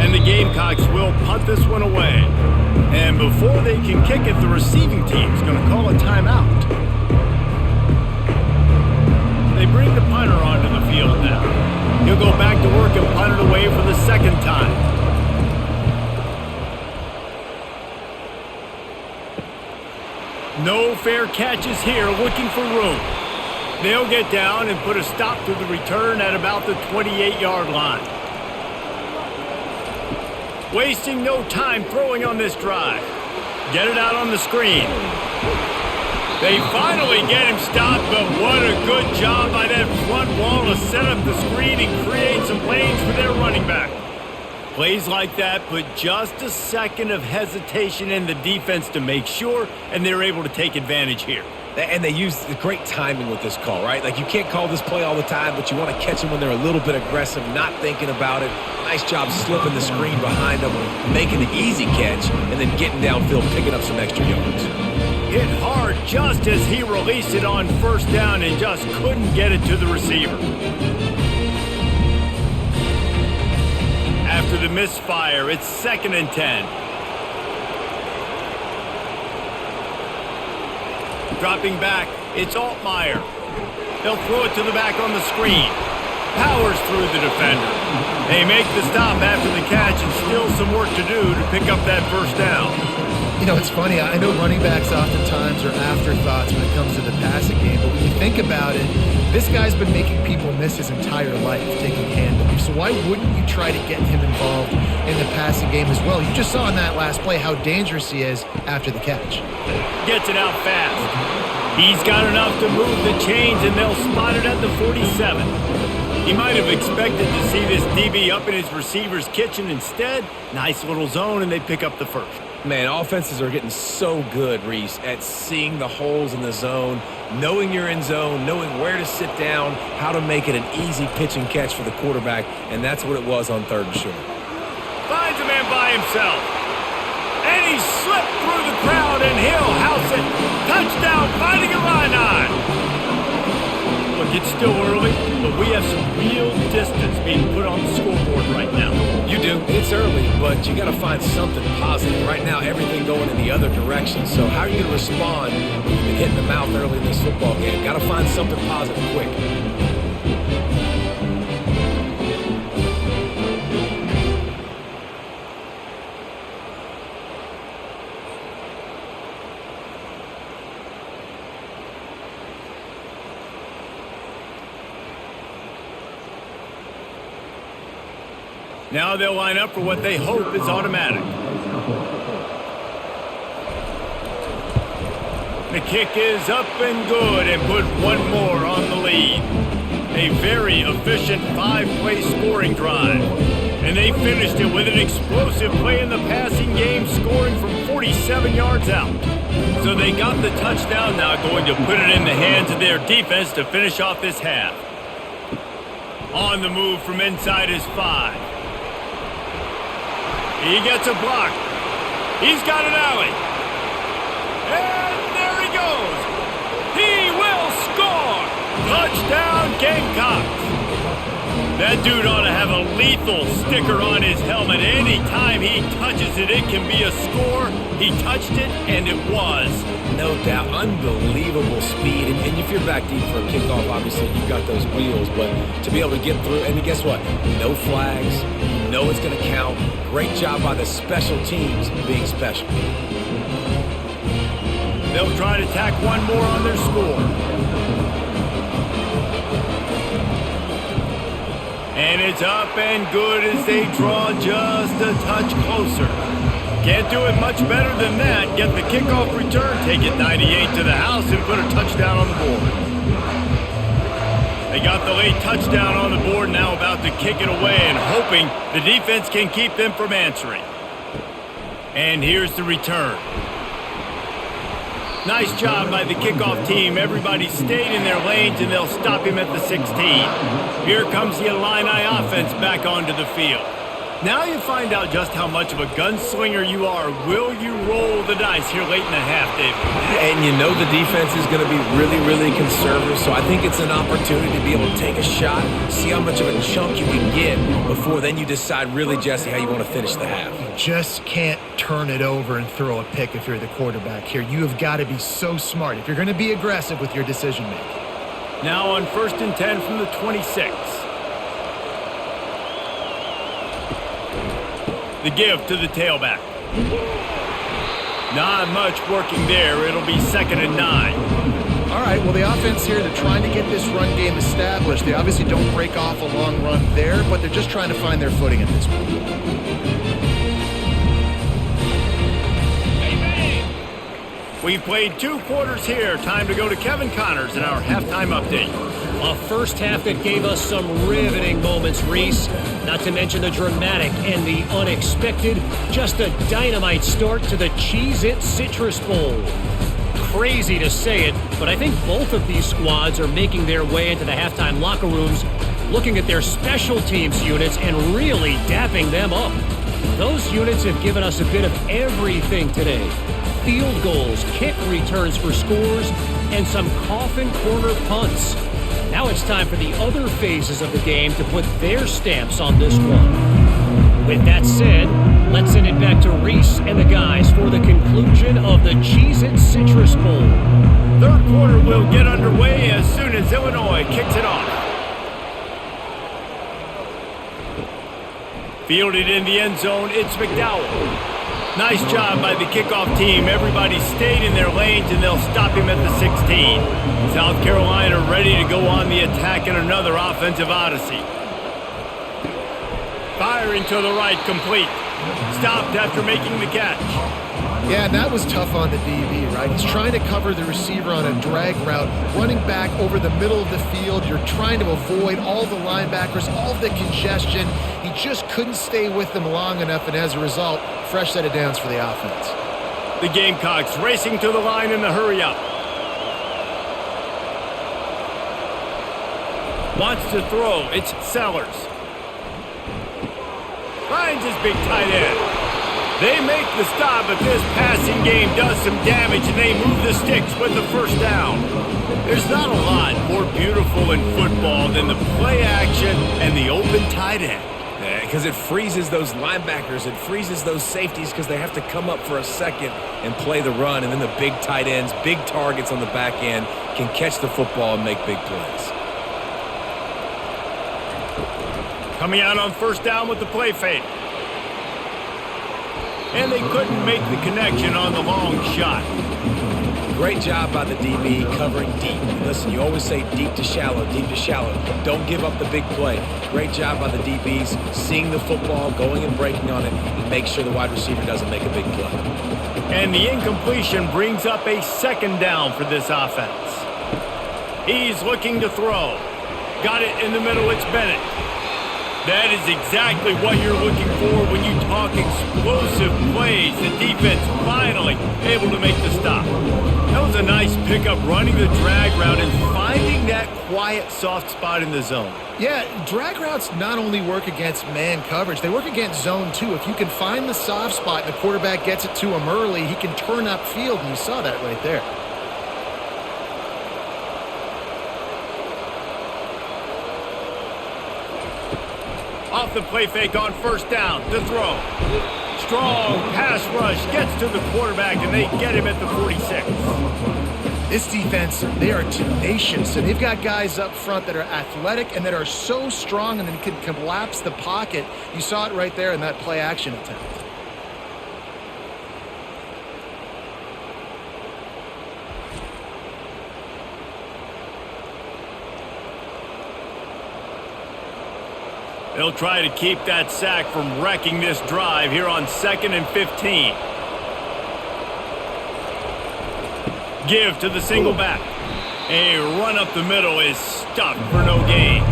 And the Gamecocks will punt this one away. And before they can kick it, the receiving team's going to call a timeout. They bring the punter onto the field now. He'll go back to work and punt it away for the second time. No fair catches here, looking for room. They'll get down and put a stop to the return at about the 28-yard line. Wasting no time throwing on this drive. Get it out on the screen. They finally get him stopped, but what a good job by that front wall to set up the screen and create some lanes for their running back. Plays like that put just a second of hesitation in the defense to make sure, and they're able to take advantage here. And they use the great timing with this call, right? Like, you can't call this play all the time, but you want to catch them when they're a little bit aggressive, not thinking about it. Nice job slipping the screen behind them, making the easy catch, and then getting downfield, picking up some extra yards. Hit hard just as he released it on first down and just couldn't get it to the receiver. After the misfire, it's 2nd and 10. Dropping back, it's Altmaier. They'll throw it to the back on the screen. Powers through the defender. They make the stop after the catch and still some work to do to pick up that first down. You know, it's funny. I know running backs oftentimes are afterthoughts when it comes to the passing game, but when you think about it, this guy's been making people miss his entire life taking handoffs. So why wouldn't you try to get him involved in the passing game as well? You just saw in that last play how dangerous he is after the catch. Gets it out fast. He's got enough to move the chains, and they'll spot it at the 47. He might have expected to see this DB up in his receiver's kitchen. Instead, nice little zone, and they pick up the first. Man, offenses are getting so good, Reese, at seeing the holes in the zone, knowing you're in zone, knowing where to sit down, how to make it an easy pitch and catch for the quarterback, and that's what it was on 3rd and short. Finds a man by himself. And he slipped through the crowd, and he'll house it. Touchdown, Fighting Illini. Look, it's still early, but we have some real distance being put on the scoreboard right now. You do. It's early, but you got to find something positive. Right now, everything going in the other direction. So how are you going to respond when you've been hitting the mouth early in this football game? Got to find something positive quick. Now they'll line up for what they hope is automatic. The kick is up and good and put one more on the lead. A very efficient 5-play scoring drive. And they finished it with an explosive play in the passing game, scoring from 47 yards out. So they got the touchdown, now going to put it in the hands of their defense to finish off this half. On the move from inside his 5. He gets a block. He's got an alley. And there he goes. He will score. Touchdown Gamecocks. That dude ought to have a lethal sticker on his helmet. Anytime he touches it, it can be a score. He touched it, and it was. No doubt. Unbelievable speed. And if you're back deep for a kickoff, obviously you've got those wheels. But to be able to get through, and guess what? No flags. You know it's going to count. Great job by the special teams being special. They'll try to tack one more on their score. And it's up and good as they draw just a touch closer. Can't do it much better than that. Get the kickoff return, take it 98 to the house, and put a touchdown on the board. They got the late touchdown on the board, now about to kick it away and hoping the defense can keep them from answering. And here's the return. Nice job by the kickoff team. Everybody stayed in their lanes, and they'll stop him at the 16. Here comes the Illini offense back onto the field. Now you find out just how much of a gunslinger you are. Will you roll the dice here late in the half, David? And you know the defense is going to be really, really conservative, so I think it's an opportunity to be able to take a shot, see how much of a chunk you can get before then you decide really, Jesse, how you want to finish the half. You just can't turn it over and throw a pick if you're the quarterback here. You have got to be so smart if you're going to be aggressive with your decision-making. Now on 1st and 10 from the 26. The give to the tailback. Not much working there. It'll be 2nd and 9. All right, well, the offense here, they're trying to get this run game established. They obviously don't break off a long run there, but they're just trying to find their footing at this point. We've played 2 quarters here. Time to go to Kevin Connors in our halftime update. A first half that gave us some riveting moments, Reese. Not to mention the dramatic and the unexpected. Just a dynamite start to the Cheez-It Citrus Bowl. Crazy to say it, but I think both of these squads are making their way into the halftime locker rooms, looking at their special teams units and really dapping them up. Those units have given us a bit of everything today. Field goals, kick returns for scores, and some coffin corner punts. Now it's time for the other phases of the game to put their stamps on this one. With that said, let's send it back to Reese and the guys for the conclusion of the Cheez-It Citrus Bowl. 3rd quarter will get underway as soon as Illinois kicks it off. Fielded in the end zone, it's McDowell. Nice job by the kickoff team. Everybody stayed in their lanes, and they'll stop him at the 16. South Carolina ready to go on the attack in another offensive odyssey. Firing to the right, complete. Stopped after making the catch. Yeah, and that was tough on the DB, right? He's trying to cover the receiver on a drag route, running back over the middle of the field. You're trying to avoid all the linebackers, all the congestion. He just couldn't stay with them long enough, and as a result, fresh set of downs for the offense. The Gamecocks racing to the line in the hurry-up. Wants to throw. It's Sellers. Finds his big tight end. They make the stop, but this passing game does some damage, and they move the sticks with the first down. There's not a lot more beautiful in football than the play action and the open tight end. Because it freezes those linebackers. It freezes those safeties because they have to come up for a second and play the run. And then the big tight ends, big targets on the back end can catch the football and make big plays. Coming out on 1st down with the play fake. And they couldn't make the connection on the long shot. Great job by the DB covering deep. Listen, you always say deep to shallow, deep to shallow. Don't give up the big play. Great job by the DBs seeing the football, going and breaking on it, and make sure the wide receiver doesn't make a big play. And the incompletion brings up a second down for this offense. He's looking to throw. Got it in the middle. It's Bennett. That is exactly what you're looking for when you talk explosive plays. The defense finally able to make the stop. That was a nice pickup, running the drag route and finding that quiet, soft spot in the zone. Yeah, drag routes not only work against man coverage, they work against zone too. If you can find the soft spot and the quarterback gets it to him early, he can turn upfield, and you saw that right there. Off the play fake on first down to throw. Strong pass rush gets to the quarterback, and they get him at the 46. This defense, they are tenacious, and they've got guys up front that are athletic and that are so strong and then can collapse the pocket. You saw it right there in that play action attempt. They'll try to keep that sack from wrecking this drive here on 2nd and 15. Give to the single back. A run up the middle is stuck for no gain.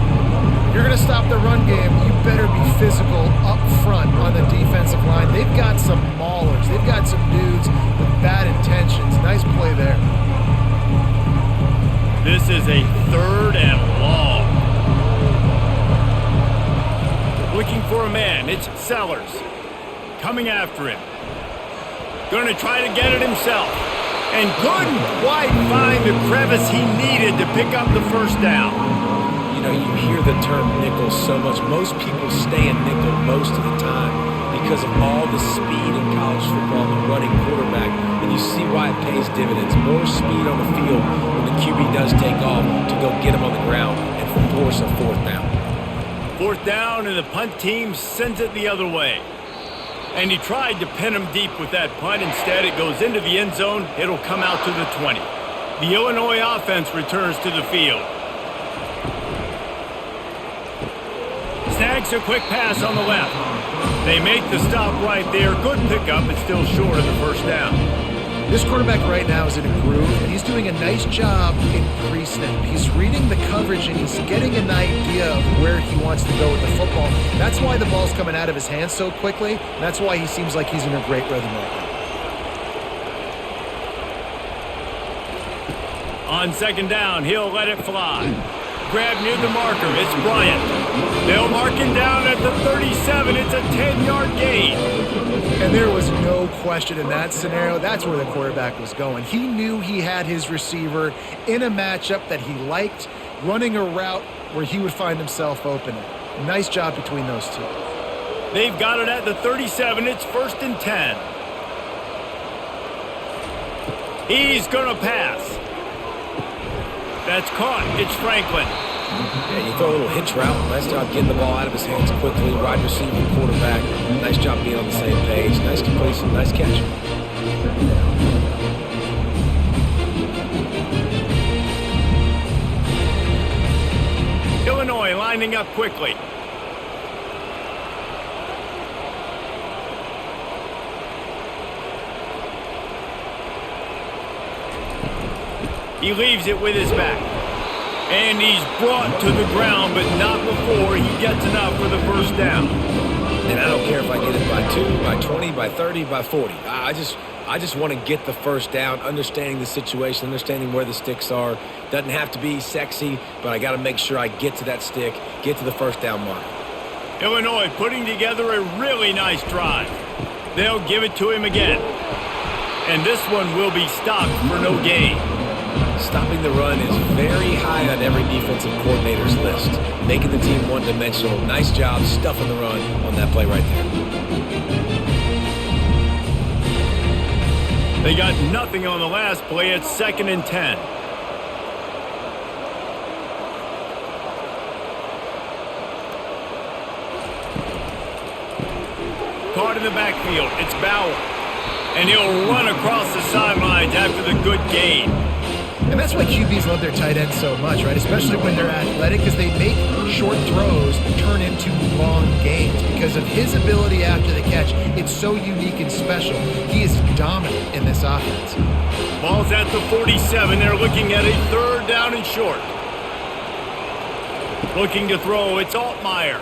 If you're going to stop the run game, you better be physical up front on the defensive line. They've got some maulers. They've got some dudes with bad intentions. Nice play there. This is a 3rd and long. Looking for a man. It's Sellers. Coming after him. Going to try to get it himself. And couldn't quite find the crevice he needed to pick up the first down. You know, you hear the term nickel so much. Most people stay in nickel most of the time because of all the speed in college football and the running quarterback. And you see why it pays dividends. More speed on the field when the QB does take off to go get him on the ground and force a 4th down. 4th down, and the punt team sends it the other way. And he tried to pin him deep with that punt. Instead, it goes into the end zone. It'll come out to the 20. The Illinois offense returns to the field. Snags a quick pass on the left. They make the stop right there. Good pickup, but still short of the first down. This quarterback right now is in a groove, and he's doing a nice job in pre-snap. He's reading the coverage, and he's getting an idea of where he wants to go with the football. That's why the ball's coming out of his hands so quickly, and that's why he seems like he's in a great rhythm right now. On 2nd down, he'll let it fly. Grab near the marker. It's Bryant. They'll mark him down at the 37. It's a 10-yard gain. And there was no question in that scenario. That's where the quarterback was going. He knew he had his receiver in a matchup that he liked, running a route where he would find himself open. Nice job between those two. They've got it at the 37. It's 1st and 10. He's going to pass. That's caught. It's Franklin. Yeah, you throw a little hitch route. Nice job getting the ball out of his hands quickly. Wide receiver, quarterback. Nice job being on the same page. Nice completion. Nice catch. Illinois lining up quickly. He leaves it with his back. And he's brought to the ground, but not before he gets enough for the first down. And I don't care if I get it by 2, by 20, by 30, by 40. I just want to get the first down, understanding the situation, understanding where the sticks are. Doesn't have to be sexy, but I got to make sure I get to that stick, get to the first down mark. Illinois putting together a really nice drive. They'll give it to him again. And this one will be stopped for no gain. Stopping the run is very high on every defensive coordinator's list. Making the team one-dimensional. Nice job stuffing the run on that play right there. They got nothing on the last play. It's 2nd and 10. Caught in the backfield. It's Bauer. And he'll run across the sidelines after the good gain. And that's why QBs love their tight ends so much, right? Especially when they're athletic, because they make short throws turn into long gains. Because of his ability after the catch, it's so unique and special. He is dominant in this offense. Ball's at the 47. They're looking at a 3rd down and short. Looking to throw, it's Altmaier.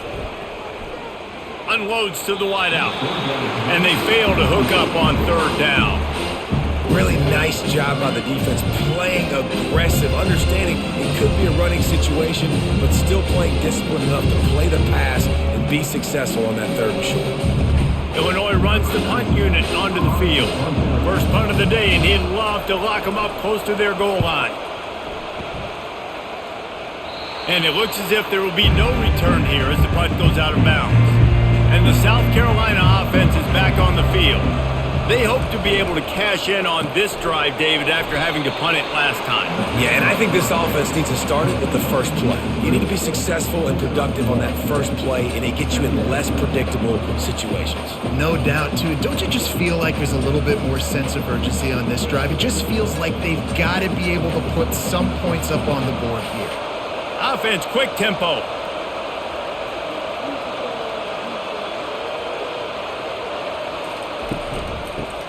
Unloads to the wideout. And they fail to hook up on 3rd down. Really nice job by the defense, playing aggressive, understanding it could be a running situation, but still playing disciplined enough to play the pass and be successful on that 3rd and short. Illinois runs the punt unit onto the field. First punt of the day, and he'd love to lock them up close to their goal line. And it looks as if there will be no return here as the punt goes out of bounds. And the South Carolina offense is back on the field. They hope to be able to cash in on this drive, David, after having to punt it last time. Yeah, and I think this offense needs to start it with the first play. You need to be successful and productive on that first play, and it gets you in less predictable situations. No doubt, too. Don't you just feel like there's a little bit more sense of urgency on this drive? It just feels like they've got to be able to put some points up on the board here. Offense, quick tempo.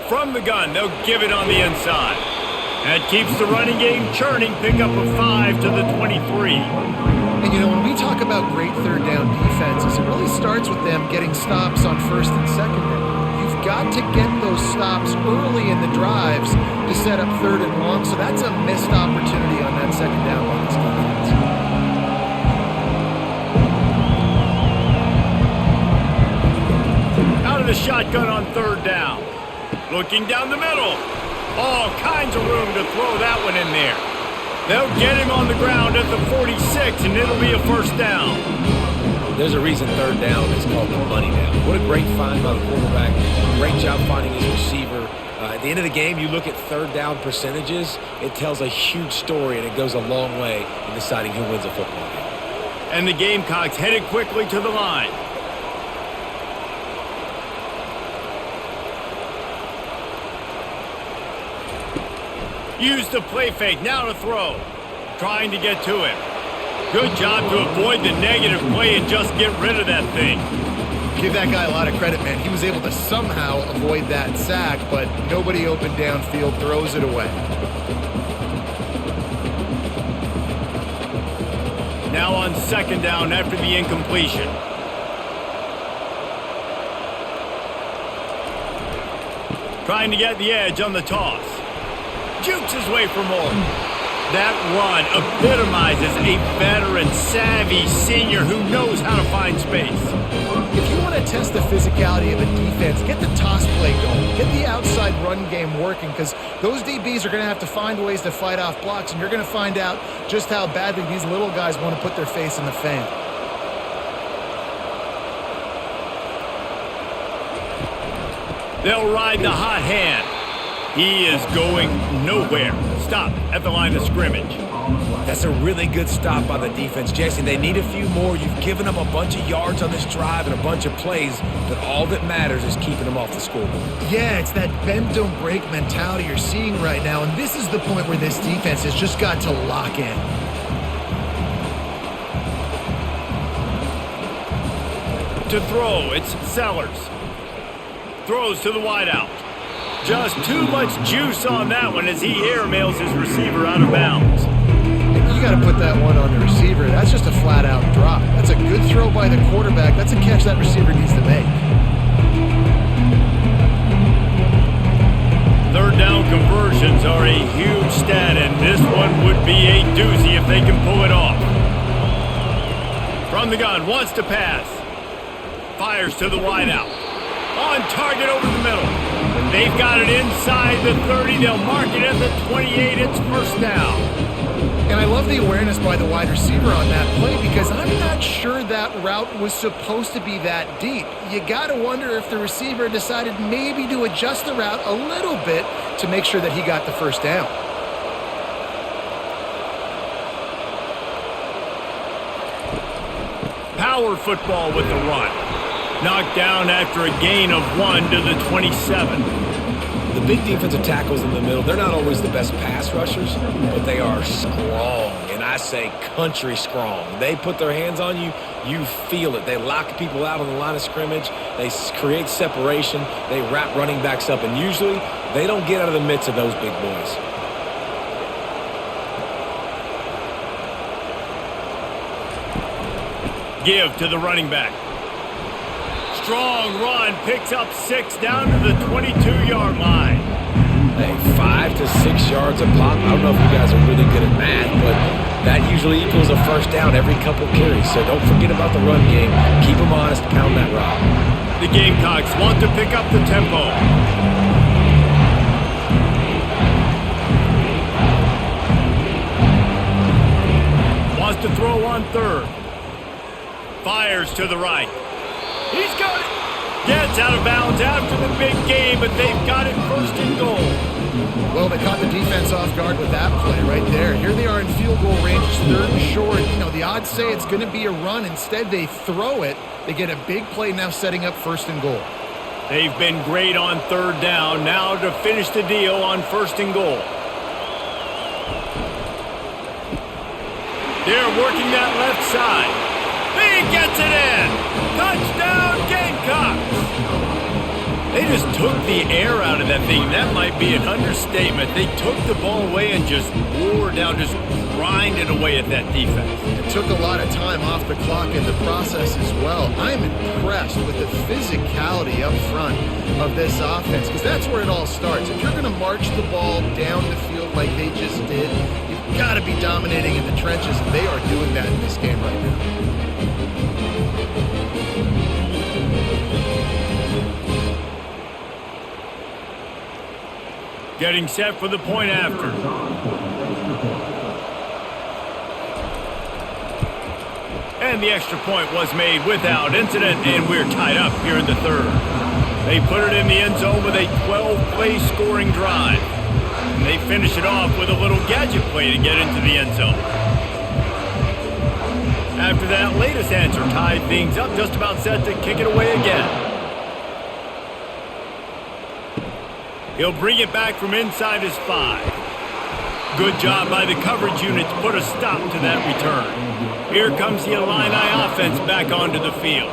From the gun, they'll give it on the inside. That keeps the running game churning. Pickup of 5 to the 23. And, you know, when we talk about great 3rd down defenses, it really starts with them getting stops on 1st and 2nd down. You've got to get those stops early in the drives to set up 3rd and long, so that's a missed opportunity on that 2nd down by this defense. Out of the shotgun on 3rd down. Looking down the middle. All kinds of room to throw that one in there. They'll get him on the ground at the 46, and it'll be a 1st down. There's a reason 3rd down is called the money down. What a great find by the quarterback. Great job finding his receiver. At the end of the game, you look at 3rd down percentages. It tells a huge story, and it goes a long way in deciding who wins a football game. And the Gamecocks headed quickly to the line. Use the play fake, now to throw. Trying to get to him. Good job to avoid the negative play and just get rid of that thing. Give that guy a lot of credit, man. He was able to somehow avoid that sack, but nobody open downfield, throws it away. Now on 2nd down after the incompletion. Trying to get the edge on the toss. Jukes his way for more. That run epitomizes a veteran, savvy senior who knows how to find space. If you want to test the physicality of a defense, get the toss play going. Get the outside run game working, because those DBs are going to have to find ways to fight off blocks, and you're going to find out just how badly these little guys want to put their face in the fan. They'll ride the hot hand. He is going nowhere. Stop at the line of scrimmage. That's a really good stop by the defense, Jesse. They need a few more. You've given them a bunch of yards on this drive and a bunch of plays, but all that matters is keeping them off the scoreboard. Yeah, it's that bend, don't break mentality you're seeing right now, and this is the point where this defense has just got to lock in. To throw, it's Sellers. Throws to the wideout. Just too much juice on that one as he airmails his receiver out of bounds. You got to put that one on the receiver. That's just a flat-out drop. That's a good throw by the quarterback. That's a catch that receiver needs to make. 3rd down conversions are a huge stat, and this one would be a doozy if they can pull it off. From the gun, wants to pass. Fires to the wideout. On target over the middle. They've got it inside the 30. They'll mark it at the 28. It's 1st down. And I love the awareness by the wide receiver on that play, because I'm not sure that route was supposed to be that deep. You got to wonder if the receiver decided maybe to adjust the route a little bit to make sure that he got the 1st down. Power football with the run. Knocked down after a gain of 1 to the 27. The big defensive tackles in the middle, they're not always the best pass rushers, but they are strong, and I say country strong. They put their hands on you, you feel it. They lock people out on the line of scrimmage. They create separation. They wrap running backs up, and usually they don't get out of the midst of those big boys. Give to the running back. Strong run, picks up 6 down to the 22-yard line. Hey, 5 to 6 yards a pop. I don't know if you guys are really good at math, but that usually equals a first down every couple carries. So don't forget about the run game. Keep them honest, pound that rock. The Gamecocks want to pick up the tempo. Wants to throw on third. Fires to the right. He's got it. Gets out of bounds after the big game, but they've got it first and goal. Well, they caught the defense off guard with that play right there. Here they are in field goal range, 3rd and short. You know, the odds say it's going to be a run. Instead, they throw it. They get a big play now setting up 1st and goal. They've been great on 3rd down. Now to finish the deal on 1st and goal. They're working that left side. He gets it in! Touchdown, Gamecocks! They just took the air out of that thing. That might be an understatement. They took the ball away and just wore down, just grinded away at that defense. It took a lot of time off the clock in the process as well. I'm impressed with the physicality up front of this offense, because that's where it all starts. If you're going to march the ball down the field like they just did, you've got to be dominating in the trenches, and they are doing that in this game right now. Getting set for the point after. And the extra point was made without incident, and we're tied up here in the 3rd. They put it in the end zone with a 12-play scoring drive. And they finish it off with a little gadget play to get into the end zone. After that latest answer tied things up, just about set to kick it away again. He'll bring it back from inside his 5. Good job by the coverage unit to put a stop to that return. Here comes the Illini offense back onto the field.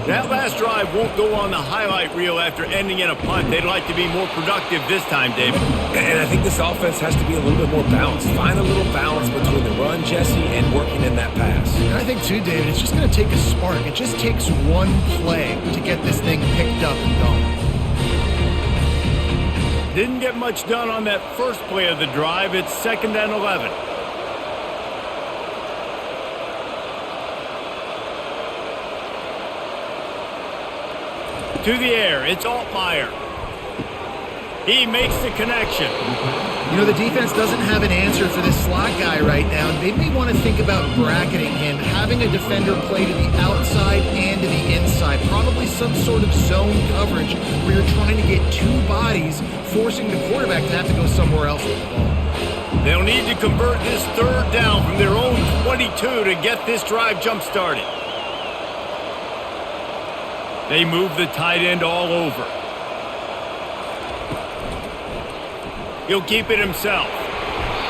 That last drive won't go on the highlight reel after ending in a punt. They'd like to be more productive this time, David. And I think this offense has to be a little bit more balanced. Find a little balance between the run, Jesse, and working in that pass. And I think, too, David, it's just going to take a spark. It just takes one play to get this thing picked up and going. Didn't get much done on that first play of the drive. It's 2nd and 11. To the air, it's Altmaier. He makes the connection. You know, the defense doesn't have an answer for this slot guy right now. They may want to think about bracketing him, having a defender play to the outside and to the inside. Probably some sort of zone coverage where you're trying to get 2 bodies, forcing the quarterback to have to go somewhere else with the ball. They'll need to convert this 3rd down from their own 22 to get this drive jump-started. They move the tight end all over. He'll keep it himself.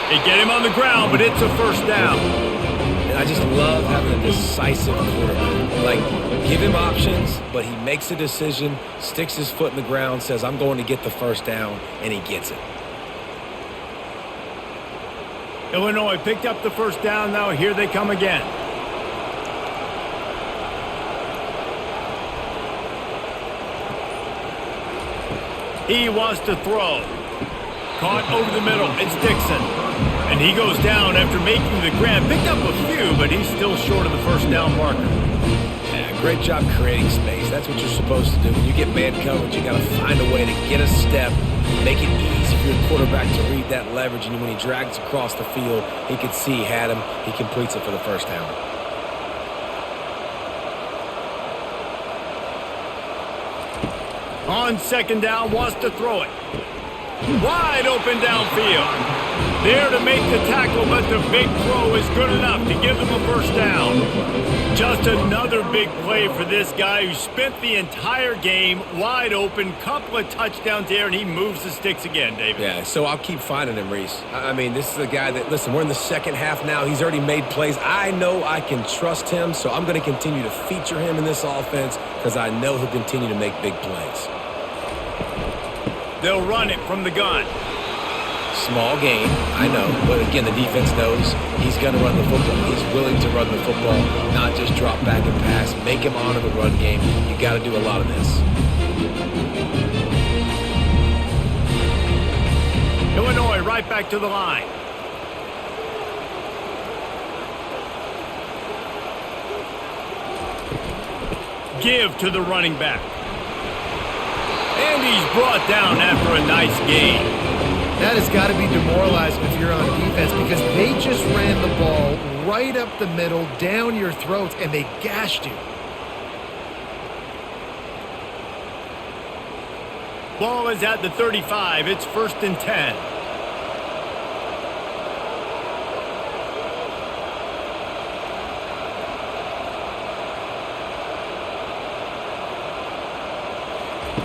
They get him on the ground, but it's a 1st down. And I just love having a decisive quarterback. Like, give him options, but he makes a decision, sticks his foot in the ground, says, I'm going to get the 1st down, and he gets it. Illinois picked up the 1st down. Now here they come again. He wants to throw. Caught over the middle. It's Dixon. And he goes down after making the grab. Picked up a few, but he's still short of the 1st down marker. Yeah, great job creating space. That's what you're supposed to do. When you get man coverage, you got to find a way to get a step, make it easy for your quarterback to read that leverage. And when he drags across the field, he could see he had him. He completes it for the 1st down. On 2nd down, wants to throw it. Wide open downfield. There to make the tackle, but the big throw is good enough to give them a first down. Just another big play for this guy who spent the entire game wide open, couple of touchdowns there, and he moves the sticks again, David. Yeah, so I'll keep finding him, Reese. I mean, this is a guy that, listen, we're in the second half now. He's already made plays. I know I can trust him, so I'm going to continue to feature him in this offense because I know he'll continue to make big plays. They'll run it from the gun. Small gain, I know, but again, the defense knows he's going to run the football. He's willing to run the football, not just drop back and pass. Make him honor the run game. You got to do a lot of this. Illinois right back to the line. Give to the running back. And he's brought down after a nice gain. That has got to be demoralizing if you're on defense because they just ran the ball right up the middle, down your throats, and they gashed you. Ball is at the 35. It's 1st and 10.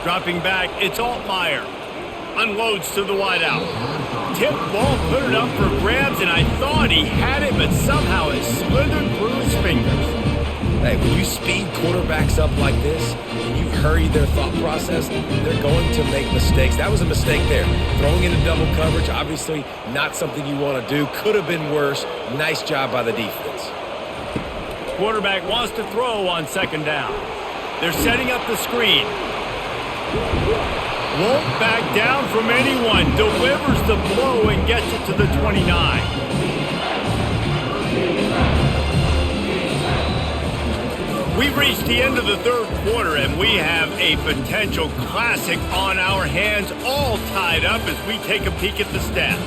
Dropping back, it's Altmaier. Unloads to the wideout. Tip ball, put it up for grabs, and I thought he had it, but somehow it slithered through his fingers. Hey, when you speed quarterbacks up like this, and you hurry their thought process, they're going to make mistakes. That was a mistake there. Throwing into double coverage, obviously not something you want to do. Could have been worse. Nice job by the defense. Quarterback wants to throw on 2nd down. They're setting up the screen. Won't back down from anyone. Delivers the blow and gets it to the 29. We've reached the end of the 3rd quarter, and we have a potential classic on our hands, all tied up as we take a peek at the stats.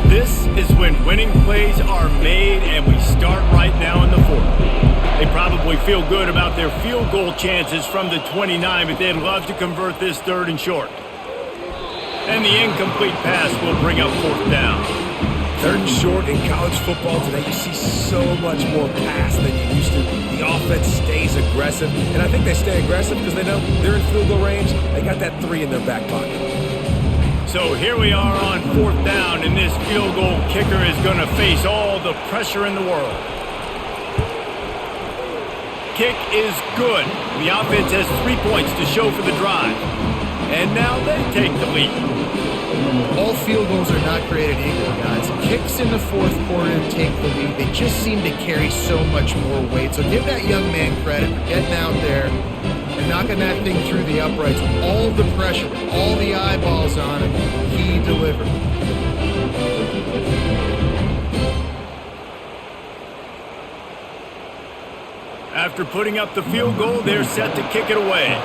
This is when winning plays are made, and we start right now in the 4th. They probably feel good about their field goal chances from the 29, but they'd love to convert this 3rd and short. And the incomplete pass will bring up 4th down. 3rd and short in college football today, you see so much more pass than you used to. The offense stays aggressive, and I think they stay aggressive because they know they're in field goal range. They got that 3 in their back pocket. So here we are on 4th down, and this field goal kicker is going to face all the pressure in the world. Kick is good. The offense has 3 points to show for the drive. And now they take the lead. All field goals are not created equal, guys. Kicks in the 4th quarter take the lead. They just seem to carry so much more weight. So give that young man credit for getting out there and knocking that thing through the uprights with all the pressure, with all the eyeballs on him. He delivered. After putting up the field goal, they're set to kick it away.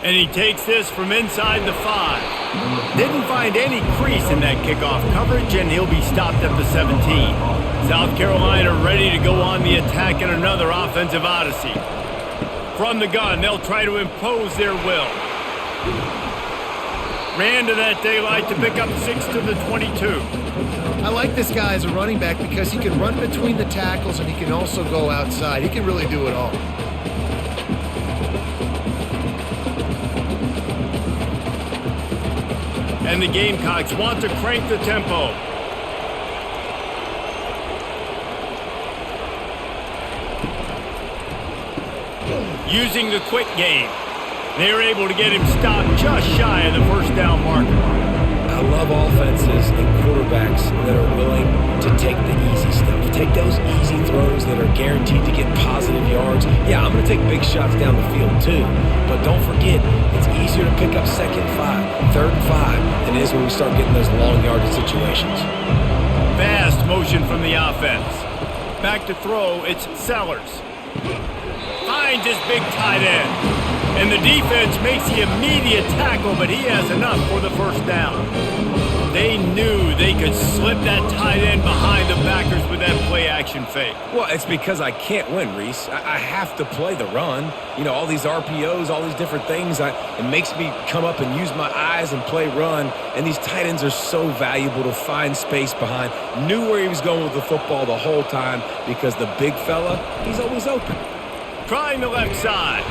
And he takes this from inside the 5. Didn't find any crease in that kickoff coverage, and he'll be stopped at the 17. South Carolina ready to go on the attack in another offensive odyssey. From the gun, they'll try to impose their will. Ran to that daylight to pick up 6 to the 22. I like this guy as a running back because he can run between the tackles and he can also go outside. He can really do it all. And the Gamecocks want to crank the tempo. Using the quick game, they were able to get him stopped just shy of the 1st down marker. I love offenses and quarterbacks that are willing to take the easy stuff. Take those easy throws that are guaranteed to get positive yards. Yeah, I'm going to take big shots down the field too. But don't forget, it's easier to pick up 2nd and 5, 3rd and 5 than it is when we start getting those long yardage situations. Fast motion from the offense. Back to throw, it's Sellers. Finds his big tight end. And the defense makes the immediate tackle, but he has enough for the 1st down. They knew they could slip that tight end behind the backers with that play action. play-action fake? Well, it's because I can't win, Reese. I have to play the run. You know, all these RPOs, all these different things, it makes me come up and use my eyes and play run. And these tight ends are so valuable to find space behind. Knew where he was going with the football the whole time because the big fella, he's always open. Trying the left side.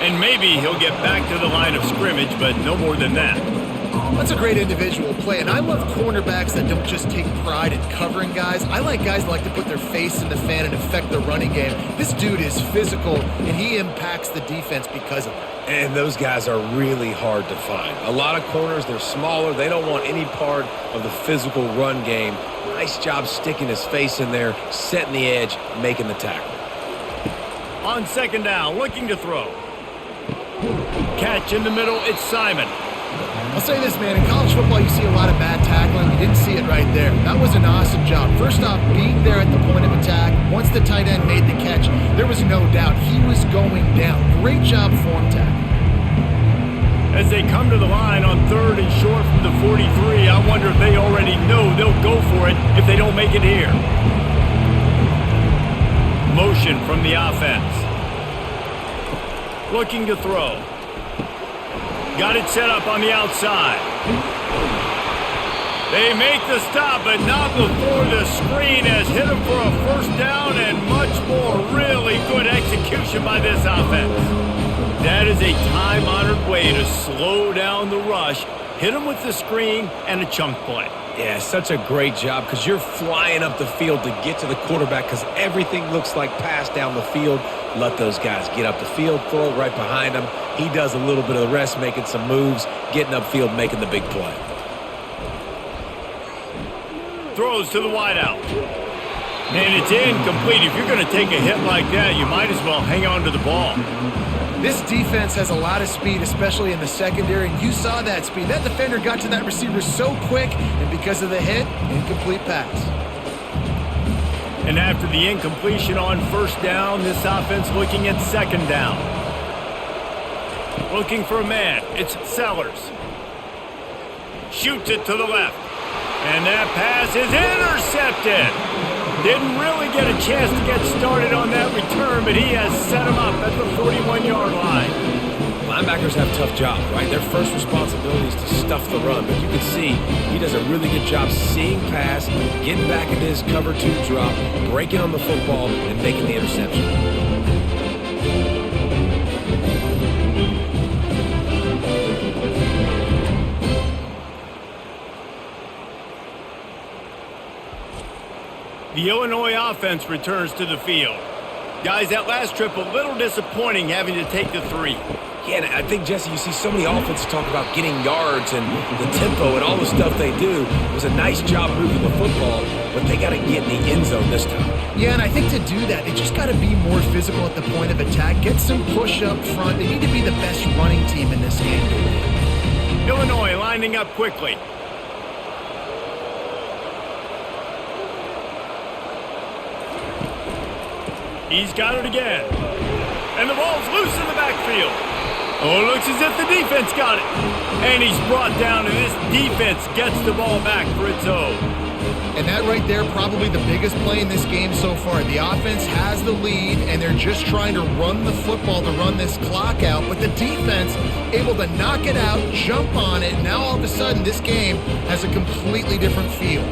And maybe he'll get back to the line of scrimmage, but no more than that. That's a great individual play, and I love cornerbacks that don't just take pride in covering guys. I like guys that like to put their face in the fan and affect the running game. This dude is physical, and he impacts the defense because of it. And those guys are really hard to find. A lot of corners, they're smaller. They don't want any part of the physical run game. Nice job sticking his face in there, setting the edge, making the tackle. On second down, looking to throw. Catch in the middle, it's Simon. I'll say this, man, in college football you see a lot of bad tackling. You didn't see it right there. That was an awesome job. First off, being there at the point of attack. Once the tight end made the catch, there was no doubt he was going down. Great job form tackle. As they come to the line on third and short from the 43, I wonder if they already know they'll go for it if they don't make it here. Motion from the offense. Looking to throw. Got it set up on the outside. They make the stop, but not before the screen has hit him for a first down and much more. Really good execution by this offense. That is a time-honored way to slow down the rush, hit him with the screen, and a chunk play. Yeah, such a great job because you're flying up the field to get to the quarterback because everything looks like pass down the field. Let those guys get up the field, throw it right behind him. He does a little bit of the rest, making some moves, getting upfield, making the big play. Throws to the wideout. And it's incomplete. If you're going to take a hit like that, you might as well hang on to the ball. This defense has a lot of speed, especially in the secondary, and you saw that speed. That defender got to that receiver so quick, and because of the hit, incomplete pass. And after the incompletion on first down, this offense looking at second down. Looking for a man. It's Sellers. Shoots it to the left. And that pass is intercepted. Didn't really get a chance to get started on that return, but he has set him up at the 41-yard line. Linebackers have tough jobs, right? Their first responsibility is to stuff the run, but you can see he does a really good job seeing pass, getting back into his cover two drop, breaking on the football, and making the interception. The Illinois offense returns to the field. Guys, that last trip a little disappointing having to take the 3. Yeah, and I think, Jesse, you see so many offenses talk about getting yards and the tempo and all the stuff they do. It was a nice job moving the football, but they got to get in the end zone this time. Yeah, and I think to do that, they just got to be more physical at the point of attack, get some push up front. They need to be the best running team in this game. Illinois lining up quickly. He's got it again. And the ball's loose in the backfield. Oh, it looks as if the defense got it. And he's brought down, and this defense gets the ball back for its own. And that right there, probably the biggest play in this game so far. The offense has the lead, and they're just trying to run the football to run this clock out. But the defense able to knock it out, jump on it. Now all of a sudden, this game has a completely different feel.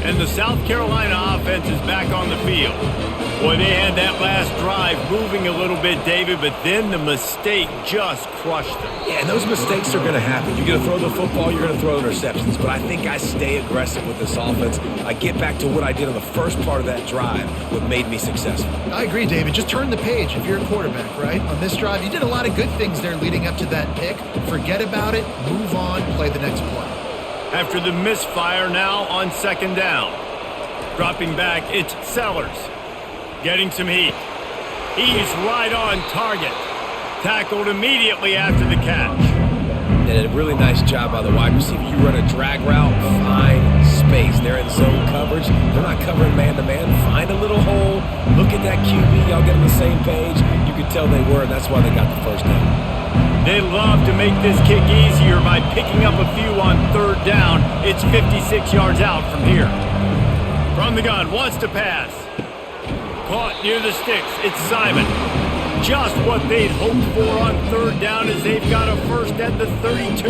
And the South Carolina offense is back on the field. Boy, they had that last drive moving a little bit, David, but then the mistake just crushed them. Yeah, and those mistakes are going to happen. You're going to throw the football, you're going to throw interceptions, but I think I stay aggressive with this offense. I get back to what I did on the first part of that drive, what made me successful. I agree, David. Just turn the page if you're a quarterback, right? On this drive, you did a lot of good things there leading up to that pick. Forget about it, move on, play the next play. After the misfire, now on second down. Dropping back, it's Sellers. Getting some heat. He's right on target. Tackled immediately after the catch. Did a really nice job by the wide receiver. You run a drag route, find space. They're in zone coverage. They're not covering man-to-man. Find a little hole. Look at that QB. Y'all get on the same page. You could tell they were, and that's why they got the first down. They love to make this kick easier by picking up a few on third down. It's 56 yards out from here. From the gun, wants to pass. Caught near the sticks. It's Simon. Just what they'd hoped for on third down as they've got a first at the 32.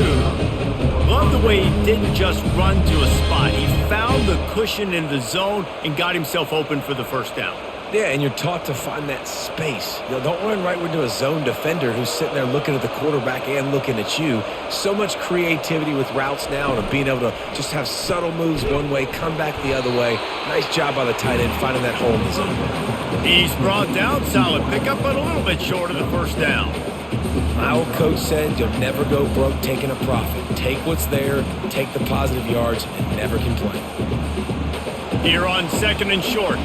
Love the way he didn't just run to a spot. He found the cushion in the zone and got himself open for the first down. Yeah, and you're taught to find that space. Don't run right into a zone defender who's sitting there looking at the quarterback and looking at you. So much creativity with routes now and being able to just have subtle moves one way, come back the other way. Nice job by the tight end finding that hole in the zone. He's brought down. Solid pickup, but a little bit short of the first down. My old coach said you'll never go broke taking a profit. Take what's there, take the positive yards, and never complain. Here on second and short.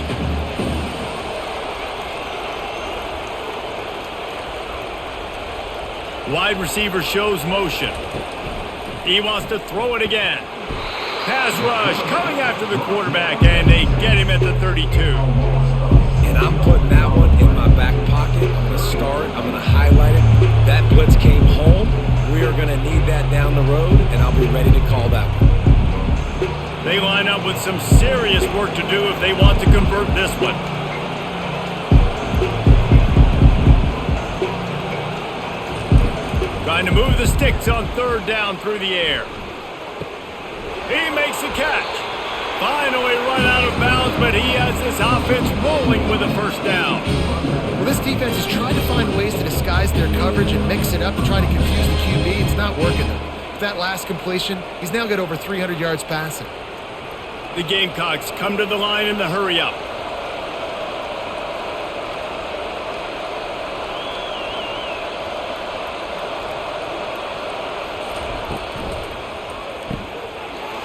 Wide receiver shows motion. He wants to throw it again. Pass rush coming after the quarterback, and they get him at the 32. And I'm putting that one in my back pocket. I'm going to start. I'm going to highlight it. That blitz came home. We are going to need that down the road, and I'll be ready to call that one. They line up with some serious work to do if they want to convert this one. Trying to move the sticks on third down through the air. He makes the catch. Finally run out of bounds, but he has this offense rolling with a first down. Well, this defense is trying to find ways to disguise their coverage and mix it up to try to confuse the QB. It's not working though. With that last completion, he's now got over 300 yards passing. The Gamecocks come to the line in the hurry-up.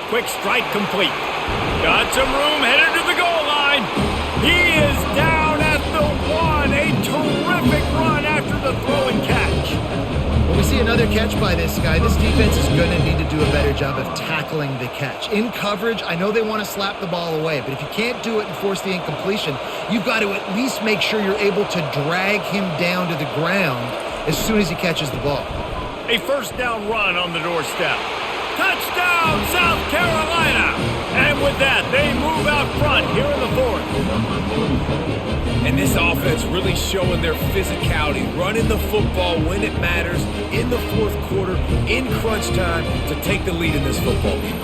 Quick strike complete. Got some room, headed to the goal line. He is down at the 1. A terrific run after the throw and catch. When we see another catch by this guy, this defense is going to need to do a better job of tackling the catch. In coverage, I know they want to slap the ball away, but if you can't do it and force the incompletion, you've got to at least make sure you're able to drag him down to the ground as soon as he catches the ball. A first down run on the doorstep. Touchdown, South Carolina! And with that, they move out front here in the fourth. And this offense really showing their physicality, running the football when it matters, in the fourth quarter, in crunch time, to take the lead in this football game.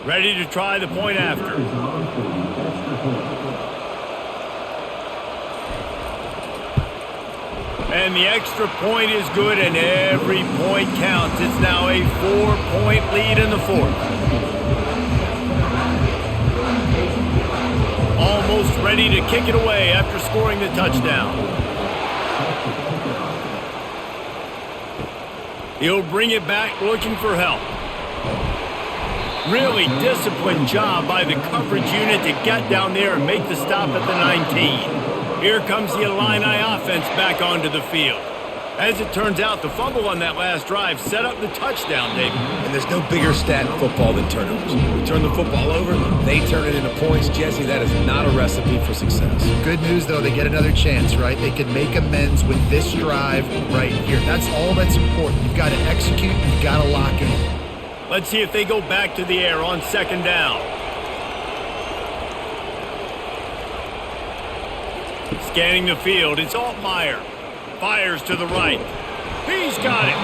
Ready to try the point after. And the extra point is good, and every point counts. It's now a 4-point lead in the fourth. Almost ready to kick it away after scoring the touchdown. He'll bring it back looking for help. Really disciplined job by the coverage unit to get down there and make the stop at the 19. Here comes the Illini offense back onto the field. As it turns out, the fumble on that last drive set up the touchdown, David. And there's no bigger stat in football than turnovers. We turn the football over, they turn it into points. Jesse, that is not a recipe for success. Good news, though, they get another chance, right? They can make amends with this drive right here. That's all that's important. You've got to execute, you've got to lock it in. Let's see if they go back to the air on second down. Scanning the field, it's Altmaier. Fires to the right. He's got it.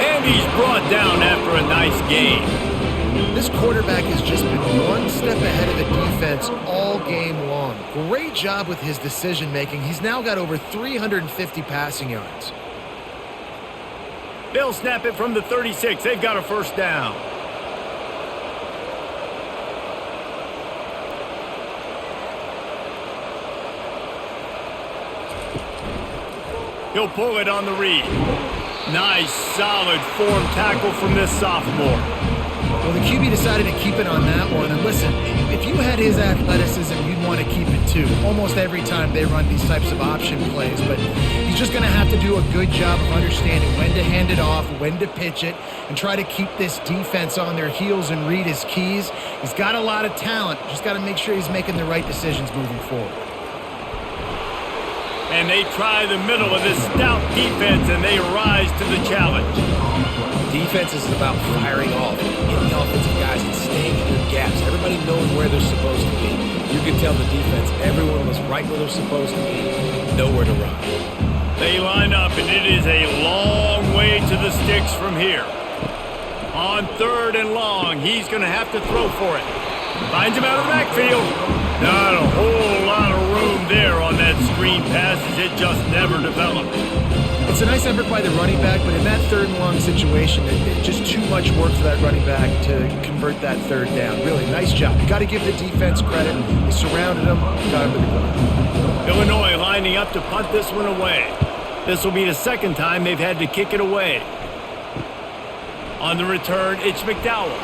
And he's brought down after a nice gain. This quarterback has just been one step ahead of the defense all game long. Great job with his decision-making. He's now got over 350 passing yards. They'll snap it from the 36. They've got a first down. He'll pull it on the read. Nice, solid form tackle from this sophomore. Well, the QB decided to keep it on that one. And listen, if you had his athleticism, you'd want to keep it 2 almost every time they run these types of option plays, but he's just going to have to do a good job of understanding when to hand it off, when to pitch it, and try to keep this defense on their heels and read his keys. He's got a lot of talent. Just got to make sure he's making the right decisions moving forward. And they try the middle of this stout defense, and they rise to the challenge. Defense is about firing off, hitting the offensive guys and staying in their gaps. Everybody knowing where they're supposed to be. You can tell the defense, everyone was right where they're supposed to be, nowhere to run. They line up, and it is a long way to the sticks from here. On 3rd and long, he's going to have to throw for it. Finds him out of the backfield. Not a whole lot of room there on that screen pass as it just never developed. It's a nice effort by the running back, but in that 3rd and long situation, it's just too much work for that running back to convert that 3rd down. Really, nice job. Got to give the defense credit. They surrounded him, got him to the ground. Illinois lining up to punt this one away. This will be the 2nd time they've had to kick it away. On the return, it's McDowell.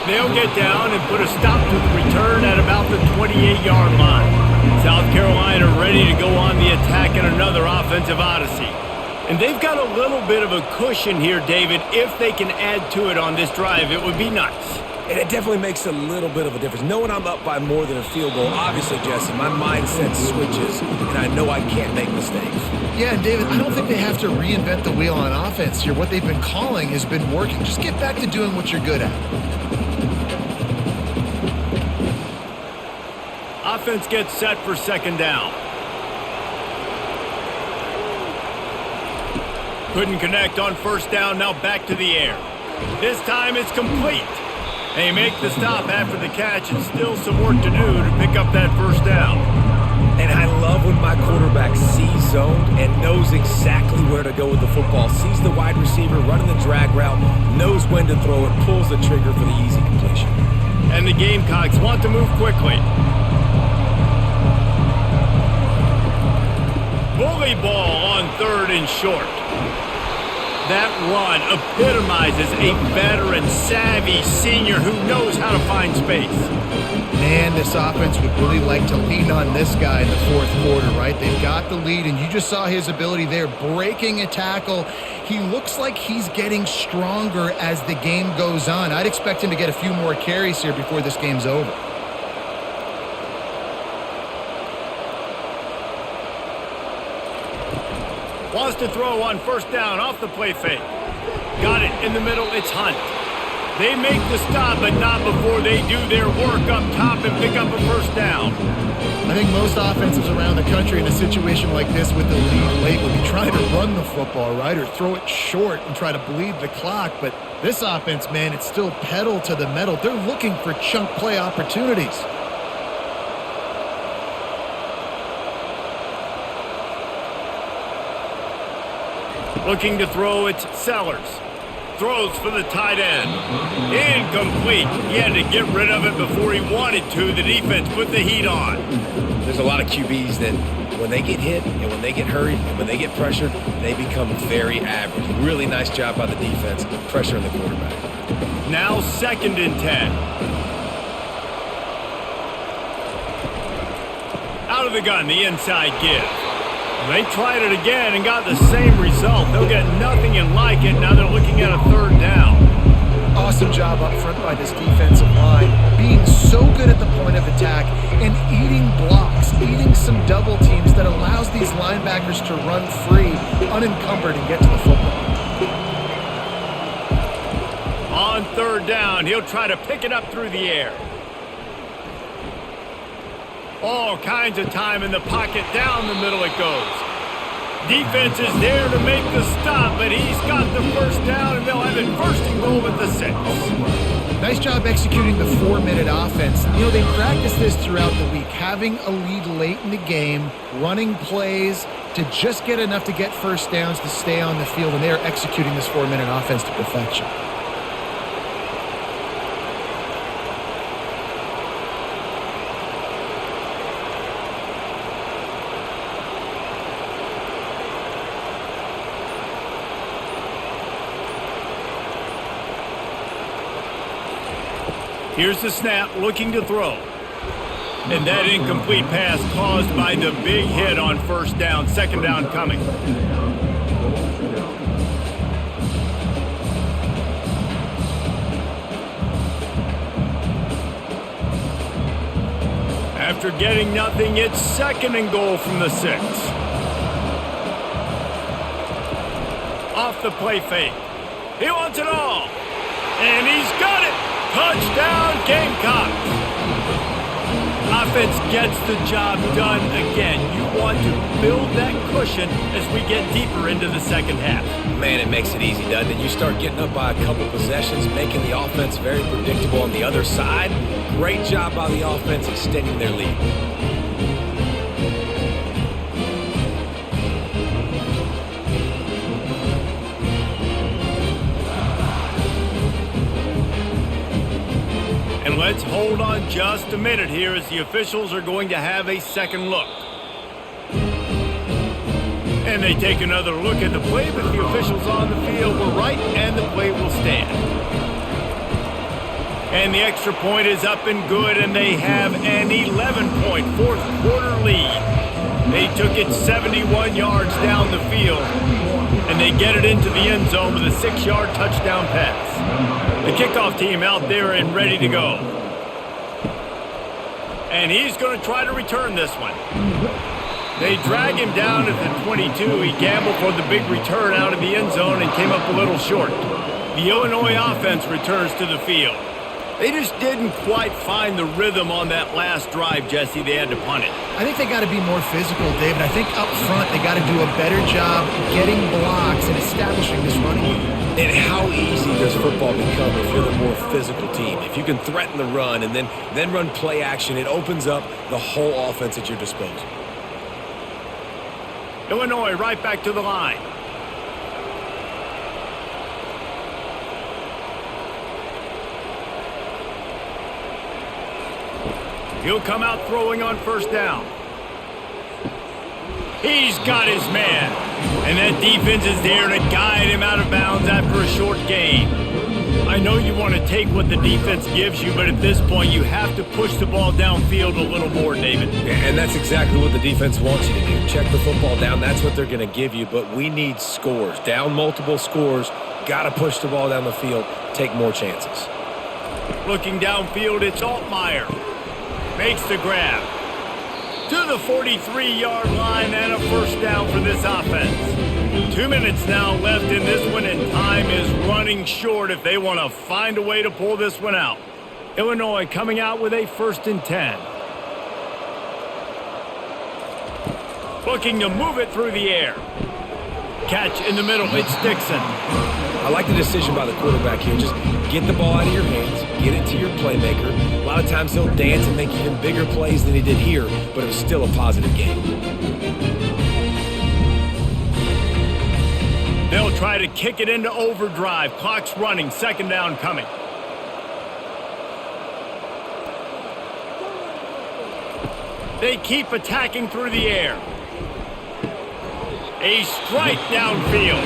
They'll get down and put a stop to the return at about the 28-yard line. South Carolina ready to go on the attack in another offensive odyssey. And they've got a little bit of a cushion here, David. If they can add to it on this drive, it would be nice. And it definitely makes a little bit of a difference. Knowing I'm up by more than a field goal, obviously, Jesse, my mindset switches, and I know I can't make mistakes. Yeah, and David, I don't think they have to reinvent the wheel on offense here. What they've been calling has been working. Just get back to doing what you're good at. Offense gets set for 2nd down. Couldn't connect on 1st down, now back to the air. This time it's complete. They make the stop after the catch, and still some work to do to pick up that 1st down. And I love when my quarterback sees zoned and knows exactly where to go with the football. Sees the wide receiver running the drag route, knows when to throw it, pulls the trigger for the easy completion. And the Gamecocks want to move quickly. Bully ball on 3rd and short. That run epitomizes a veteran, savvy senior who knows how to find space. Man, this offense would really like to lean on this guy in the 4th quarter, right? They've got the lead, and you just saw his ability there, breaking a tackle. He looks like he's getting stronger as the game goes on. I'd expect him to get a few more carries here before this game's over. Wants to throw on 1st down off the play fake. Got it in the middle, it's Hunt. They make the stop, but not before they do their work up top and pick up a 1st down. I think most offenses around the country in a situation like this with the lead late would be trying to run the football, right, or throw it short and try to bleed the clock. But this offense, man, it's still pedal to the metal. They're looking for chunk play opportunities. Looking to throw, it's Sellers. Throws for the tight end. Incomplete. He had to get rid of it before he wanted to. The defense put the heat on. There's a lot of QBs that when they get hit and when they get hurried and when they get pressured, they become very average. Really nice job by the defense, pressuring the quarterback. Now 2nd and 10. Out of the gun, the inside give. They tried it again and got the same result. They'll get nothing and like it. Now they're looking at a 3rd down. Awesome job up front by this defensive line, being so good at the point of attack and eating blocks, eating some double teams that allows these linebackers to run free, unencumbered, and get to the football. On 3rd down, he'll try to pick it up through the air. All kinds of time in the pocket, down the middle it goes. Defense is there to make the stop, but he's got the 1st down, and they'll have it 1st and goal at the 6. Nice job executing the 4-minute offense. You know, they practice this throughout the week, having a lead late in the game, running plays to just get enough to get 1st downs to stay on the field, and they're executing this 4-minute offense to perfection. Here's the snap, looking to throw. And that incomplete pass caused by the big hit on first down. Second down coming. After getting nothing, it's second and goal from the 6. Off the play fake. He wants it all. And he's got it. Touchdown, Gamecocks. Offense gets the job done again. You want to build that cushion as we get deeper into the second half. Man, it makes it easy, doesn't it? You start getting up by a couple possessions, making the offense very predictable on the other side. Great job by the offense extending their lead. And let's hold on just a minute here as the officials are going to have a second look. And they take another look at the play, but the officials on the field were right, and the play will stand. And the extra point is up and good, and they have an 11-point fourth-quarter lead. They took it 71 yards down the field, and they get it into the end zone with a 6-yard touchdown pass. The kickoff team out there and ready to go. And he's going to try to return this one. They drag him down at the 22. He gambled for the big return out of the end zone and came up a little short. The Illinois offense returns to the field. They just didn't quite find the rhythm on that last drive, Jesse. They had to punt it. I think they got to be more physical, David. I think up front they got to do a better job getting blocks and establishing this running game. And how easy does football become if you're the more physical team? If you can threaten the run and then run play action, it opens up the whole offense at your disposal. Illinois right back to the line. He'll come out throwing on first down. He's got his man. And that defense is there to guide him out of bounds after a short gain. I know you want to take what the defense gives you, but at this point you have to push the ball downfield a little more, David. And that's exactly what the defense wants you to do. Check the football down. That's what they're going to give you, but we need scores. Down multiple scores. Got to push the ball down the field. Take more chances. Looking downfield, it's Altmaier. Makes the grab. To the 43-yard line and a first down for this offense. 2 minutes now left in this one, and time is running short if they want to find a way to pull this one out. Illinois coming out with a 1st and 10. Looking to move it through the air. Catch in the middle, it's Dixon. I like the decision by the quarterback here. Just get the ball out of your hands, get it to your playmaker. A lot of times he'll dance and make even bigger plays than he did here, but it was still a positive game. They'll try to kick it into overdrive. Clock's running, second down coming. They keep attacking through the air. A strike downfield.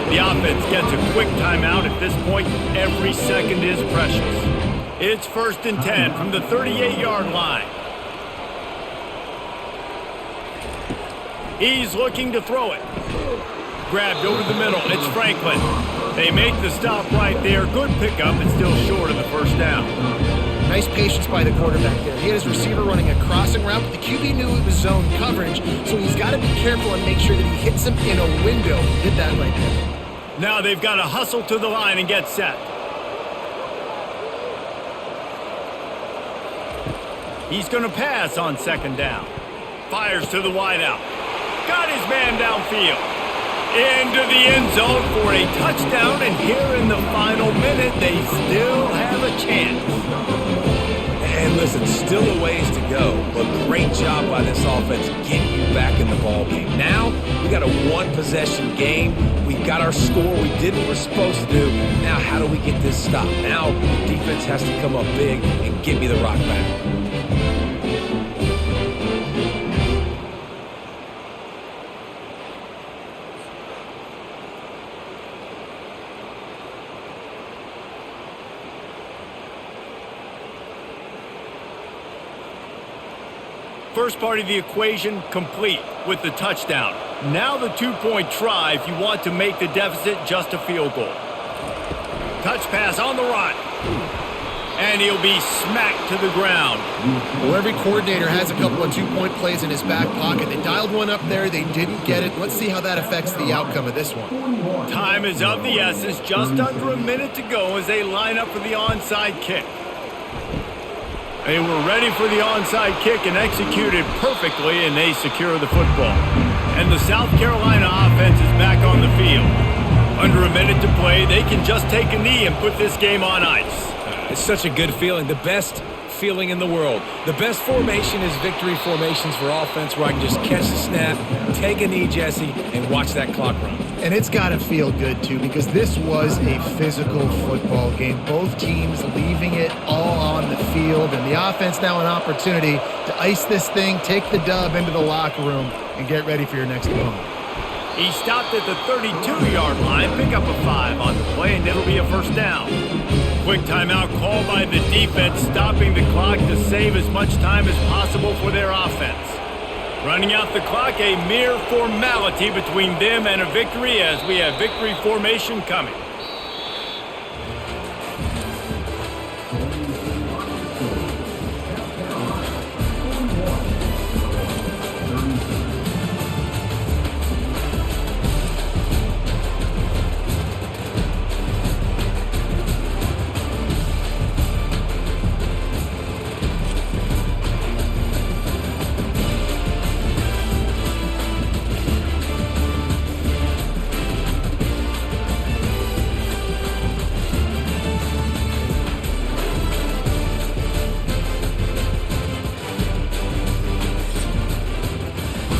The offense gets a quick timeout. At this point, every second is precious. It's 1st and 10 from the 38-yard line. He's looking to throw it. Grabbed over the middle. It's Franklin. They make the stop right there. Good pickup and still short of the first down. Nice patience by the quarterback there. He had his receiver running a crossing route, but the QB knew it was zone coverage, so he's got to be careful and make sure that he hits him in a window. He did that right there. Now they've got to hustle to the line and get set. He's going to pass on second down. Fires to the wideout. Got his man downfield. Into the end zone for a touchdown, and here in the final minute, they still have a chance. And listen, still a ways to go, but great job by this offense getting you back in the ball game. Now, we got a one-possession game. We've got our score. We did what we're supposed to do. Now, how do we get this stopped? Now, the defense has to come up big and get me the rock back. first part of the equation complete with the touchdown. Now the two-point try if you want to make the deficit just a field goal. Touch pass on the run. And he'll be smacked to the ground. Well, every coordinator has a couple of two-point plays in his back pocket. They dialed one up there. They didn't get it. Let's see how that affects the outcome of this one. Time is of the essence. Just under a minute to go as they line up for the onside kick. They were ready for the onside kick and executed perfectly, and they secure the football. And the South Carolina offense is back on the field. Under a minute to play, they can just take a knee and put this game on ice. It's such a good feeling, the best feeling in the world. The best formation is victory formations for offense where I can just catch the snap, take a knee, Jesse, and watch that clock run. And it's got to feel good, too, because this was a physical football game. Both teams leaving it all on the field, and the offense now an opportunity to ice this thing, take the dub into the locker room, and get ready for your next opponent. He stopped at the 32-yard line, pick up a 5 on the play, and it'll be a first down. Quick timeout call by the defense, stopping the clock to save as much time as possible for their offense. Running out the clock, a mere formality between them and a victory as we have victory formation coming.